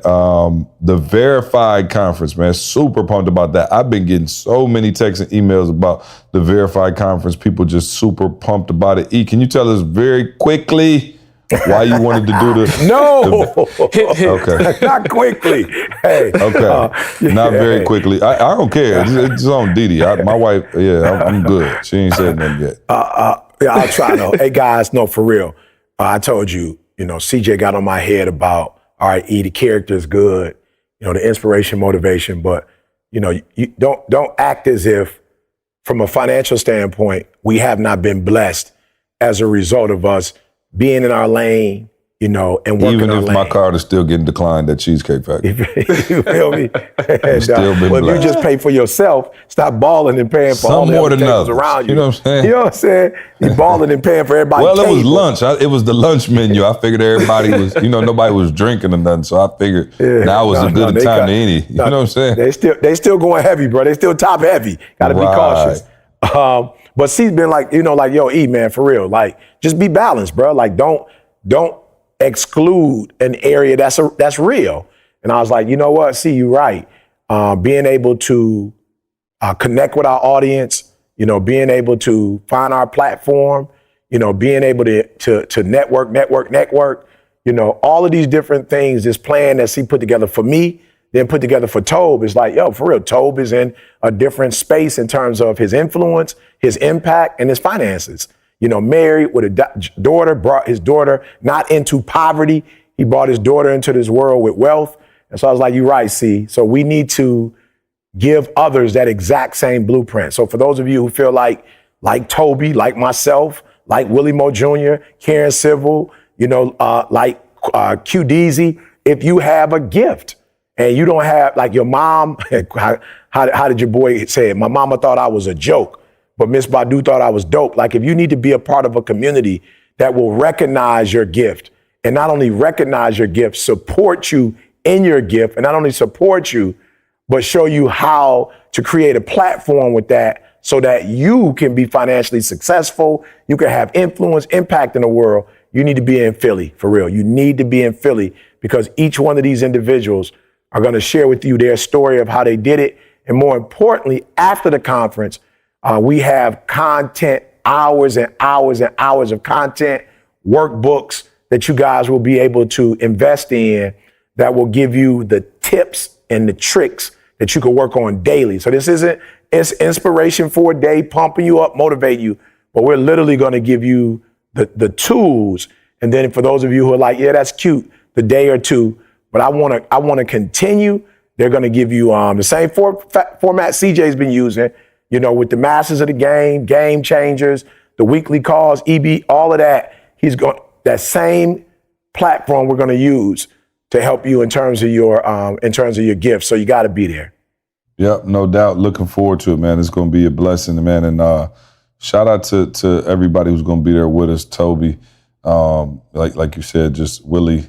the Verified Conference, man, super pumped about that. I've been getting so many texts and emails about the Verified Conference. People just super pumped about it. E, can you tell us very quickly why you wanted to do this? No. Okay. Not quickly. Hey. Okay. Not very quickly. I don't care. It's on Didi. My wife, I'm good. She ain't said nothing yet. I'll try though. Hey guys, no, for real. I told you, CJ got on my head about, all right, E, the character is good, the inspiration, motivation, but, you don't act as if, from a financial standpoint, we have not been blessed as a result of us being in our lane, and working Even our if lane. my card is still getting declined at Cheesecake Factory. You feel me? still been Well, if you blessed. just pay for yourself, stop balling and paying for Some all the more other than tables others. around you. You know what I'm saying? You know what I'm saying? You balling and paying for everybody. Well, it was lunch. It was the lunch menu. I figured everybody was, nobody was drinking or nothing. So I figured now was as good a time to any. You know what I'm saying? They still going heavy, bro. They still top heavy. Got to be cautious. But C's been like, yo, E, man, for real. Like, just be balanced, bro. Like, don't exclude an area that's real. And I was like, you know what? See, you're right. Being able to connect with our audience, being able to find our platform, being able to network, all of these different things, this plan that C put together for me, then put together for Tobe, is like, yo, for real, Tobe is in a different space in terms of his influence, his impact, and his finances. Married with a daughter, brought his daughter not into poverty. He brought his daughter into this world with wealth. And so I was like, you're right, C. So we need to give others that exact same blueprint. So for those of you who feel like Toby, like myself, like Willie Moe Jr., Karen Civil, like Q Deezy, if you have a gift and you don't have, like your mom, how did your boy say it? My mama thought I was a joke. but Miss Badu thought I was dope. Like, if you need to be a part of a community that will recognize your gift, and not only recognize your gift, support you in your gift, and not only support you, but show you how to create a platform with that so that you can be financially successful, you can have influence, impact in the world, you need to be in Philly, for real. You need to be in Philly, because each one of these individuals are going to share with you their story of how they did it. And more importantly, after the conference, we have content, hours and hours and hours of content, workbooks that you guys will be able to invest in that will give you the tips and the tricks that you can work on daily. So this isn't, it's inspiration for a day, pumping you up, motivate you, but we're literally going to give you the tools. And then for those of you who are like, yeah, that's cute, the day or two, but I want to continue. They're going to give you the same format CJ's been using, you know, with the Masters of the Game, Game Changers, the weekly calls, EB, all of that. That same platform we're going to use to help you in terms of your gifts. So you got to be there. Yep, no doubt. Looking forward to it, man. It's going to be a blessing, man. And shout out to everybody who's going to be there with us. Toby, like you said, just Willie.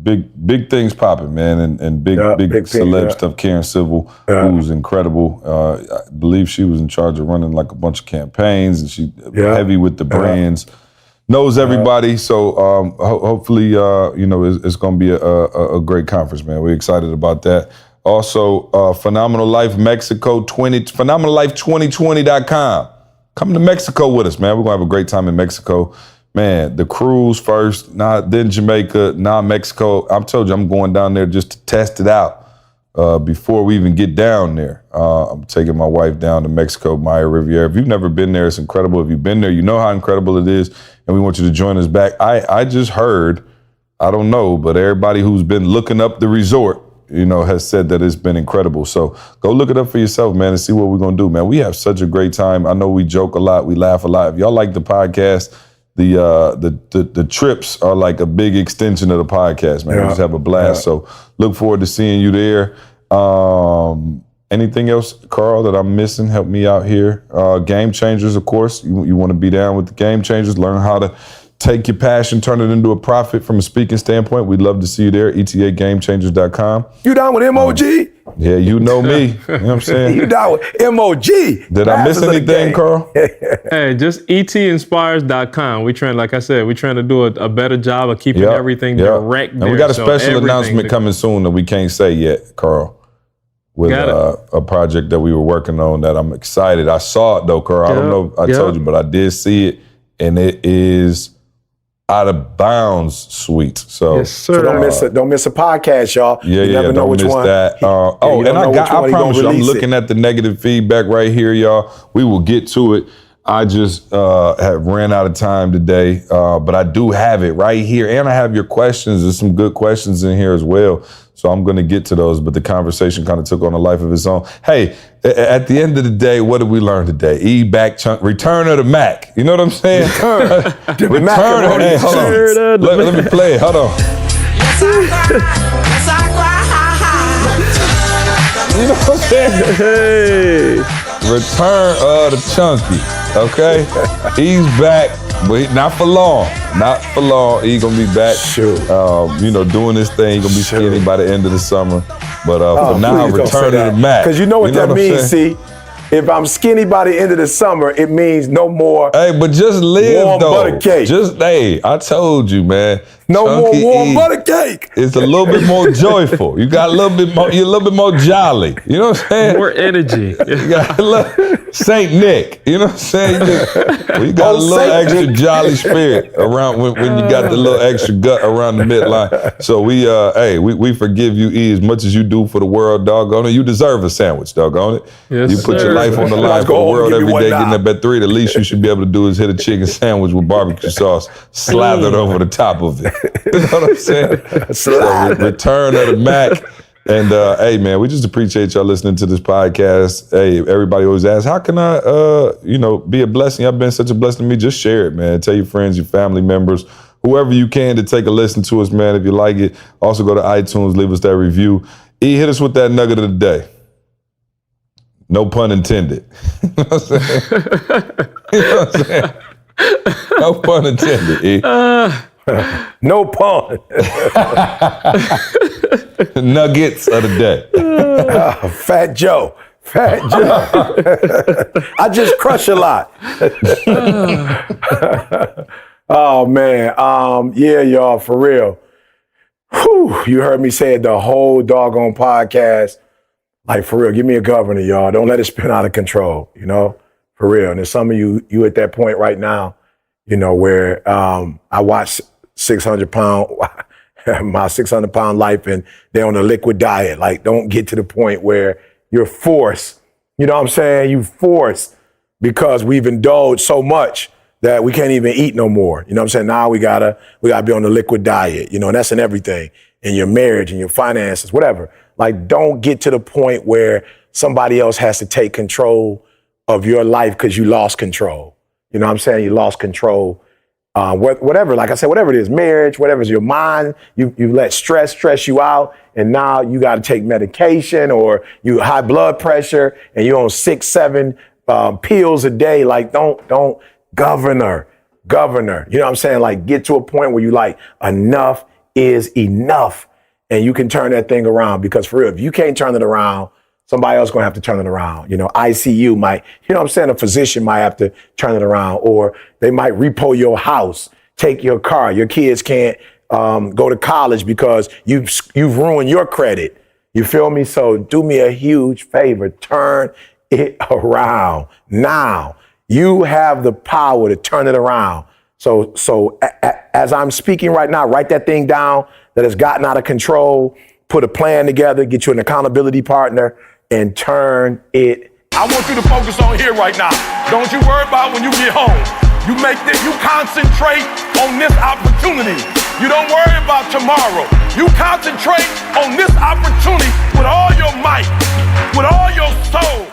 Big things popping, man, and big celeb stuff. Karen Civil, who's incredible. I believe she was in charge of running like a bunch of campaigns, and she heavy with the brands. Knows everybody, so hopefully, it's going to be a great conference, man. We're excited about that. Also, Phenomenal Life Mexico phenomenallife2020.com. Come to Mexico with us, man. We're going to have a great time in Mexico. Man, the cruise first, then Jamaica, now Mexico. I told you I'm going down there just to test it out before we even get down there. I'm taking my wife down to Mexico, Maya Riviera. If you've never been there, it's incredible. If you've been there, you know how incredible it is, and we want you to join us back. I just heard, I don't know, but everybody who's been looking up the resort, has said that it's been incredible. So go look it up for yourself, man, and see what we're going to do, man. We have such a great time. I know we joke a lot. We laugh a lot. If y'all like the podcast, the trips are like a big extension of the podcast, man. We just have a blast. So look forward to seeing you there. Anything else, Carl, that I'm missing? Help me out here. Game Changers, of course. You want to be down with the Game Changers, learn how to take your passion, turn it into a profit from a speaking standpoint. We'd love to see you there. ETAGameChangers.com. You down with MOG? Yeah, you know me. You know what I'm saying? You down with MOG? Did I miss anything, Carl? Hey, just etinspires.com. We're trying to do a better job of keeping everything direct. And we got a special announcement coming soon that we can't say yet, Carl. With a project that we were working on that I'm excited. I saw it though, Carl. I don't know if I told you, but I did see it, and it is out of bounds sweet. So, yes, sir. So don't miss a podcast, y'all. Yeah, you never know don't which miss one. That. I promise you, I'm looking at the negative feedback right here, y'all. We will get to it. I just have ran out of time today, but I do have it right here, and I have your questions. There's some good questions in here as well. So I'm going to get to those, but the conversation kind of took on a life of its own. Hey, at the end of the day, what did we learn today? Return of the Mac. You know what I'm saying? Return of the Mac. Hey, hold on. Let me play it. Hold on. You know what I'm saying? Hey. Return of the Chunky. Okay? He's back, but not for long. Not for long. He's going to be back. Sure. Doing this thing. He's going to be skinny by the end of the summer. But for now, return to the Mac. Because you know what that means, see? If I'm skinny by the end of the summer, it means no more. Hey, but just live warm though. Butter cake. I told you, man. No Chunky more warm butter cake. It's a little bit more joyful. You got a little bit more. You're a little bit more jolly. You know what I'm saying? More energy. You got a little Saint Nick. You know what I'm saying? You got a little extra jolly spirit around when you got the little extra gut around the midline. So we forgive you, E, as much as you do for the world, doggone it. You deserve a sandwich, doggone it. Yes, you put your life on the line for the world every day, getting up at 3. The least you should be able to do is hit a chicken sandwich with barbecue sauce slathered over the top of it. You know what I'm saying? So, return of the Mac. And hey, man, we just appreciate y'all listening to this podcast. Hey, everybody always asks, how can I, be a blessing? Y'all been such a blessing to me. Just share it, man. Tell your friends, your family members, whoever you can to take a listen to us, man. If you like it, also go to iTunes, leave us that review. E, hit us with that nugget of the day. No pun intended. You know what I'm saying? You know what I'm saying? No pun intended. E. No pun. Nuggets of the day. Fat Joe. Fat Joe. I just crush a lot. Oh, man. Yeah, y'all, for real. Whew, you heard me say it the whole doggone podcast. Like, for real, give me a governor, y'all. Don't let it spin out of control, you know? For real. And there's some of you at that point right now, you know, where I watch 600-pound, my 600-pound life, and they're on a liquid diet. Like, don't get to the point where you're forced. You know what I'm saying? You forced because we've indulged so much that we can't even eat no more. You know what I'm saying? Now we gotta be on the liquid diet, you know, and that's in everything, in your marriage, in your finances, whatever. Like, don't get to the point where somebody else has to take control of your life because you lost control. You know what I'm saying? You lost control. Whatever, like I said, whatever it is, marriage, whatever is your mind, you let stress you out, and now you got to take medication, or you high blood pressure and you're on 6-7 pills a day. Like, don't governor, you know what I'm saying? Like, get to a point where you like, enough is enough, and you can turn that thing around. Because for real, if you can't turn it around, somebody else gonna have to turn it around. You know, ICU might, you know what I'm saying? A physician might have to turn it around, or they might repo your house, take your car. Your kids can't go to college because you've ruined your credit. You feel me? So do me a huge favor, turn it around now. You have the power to turn it around. So as I'm speaking right now, write that thing down that has gotten out of control, put a plan together, get you an accountability partner, and turn it. I want you to focus on here right now. Don't you worry about when you get home. You concentrate on this opportunity. You don't worry about tomorrow. You concentrate on this opportunity with all your might, with all your soul.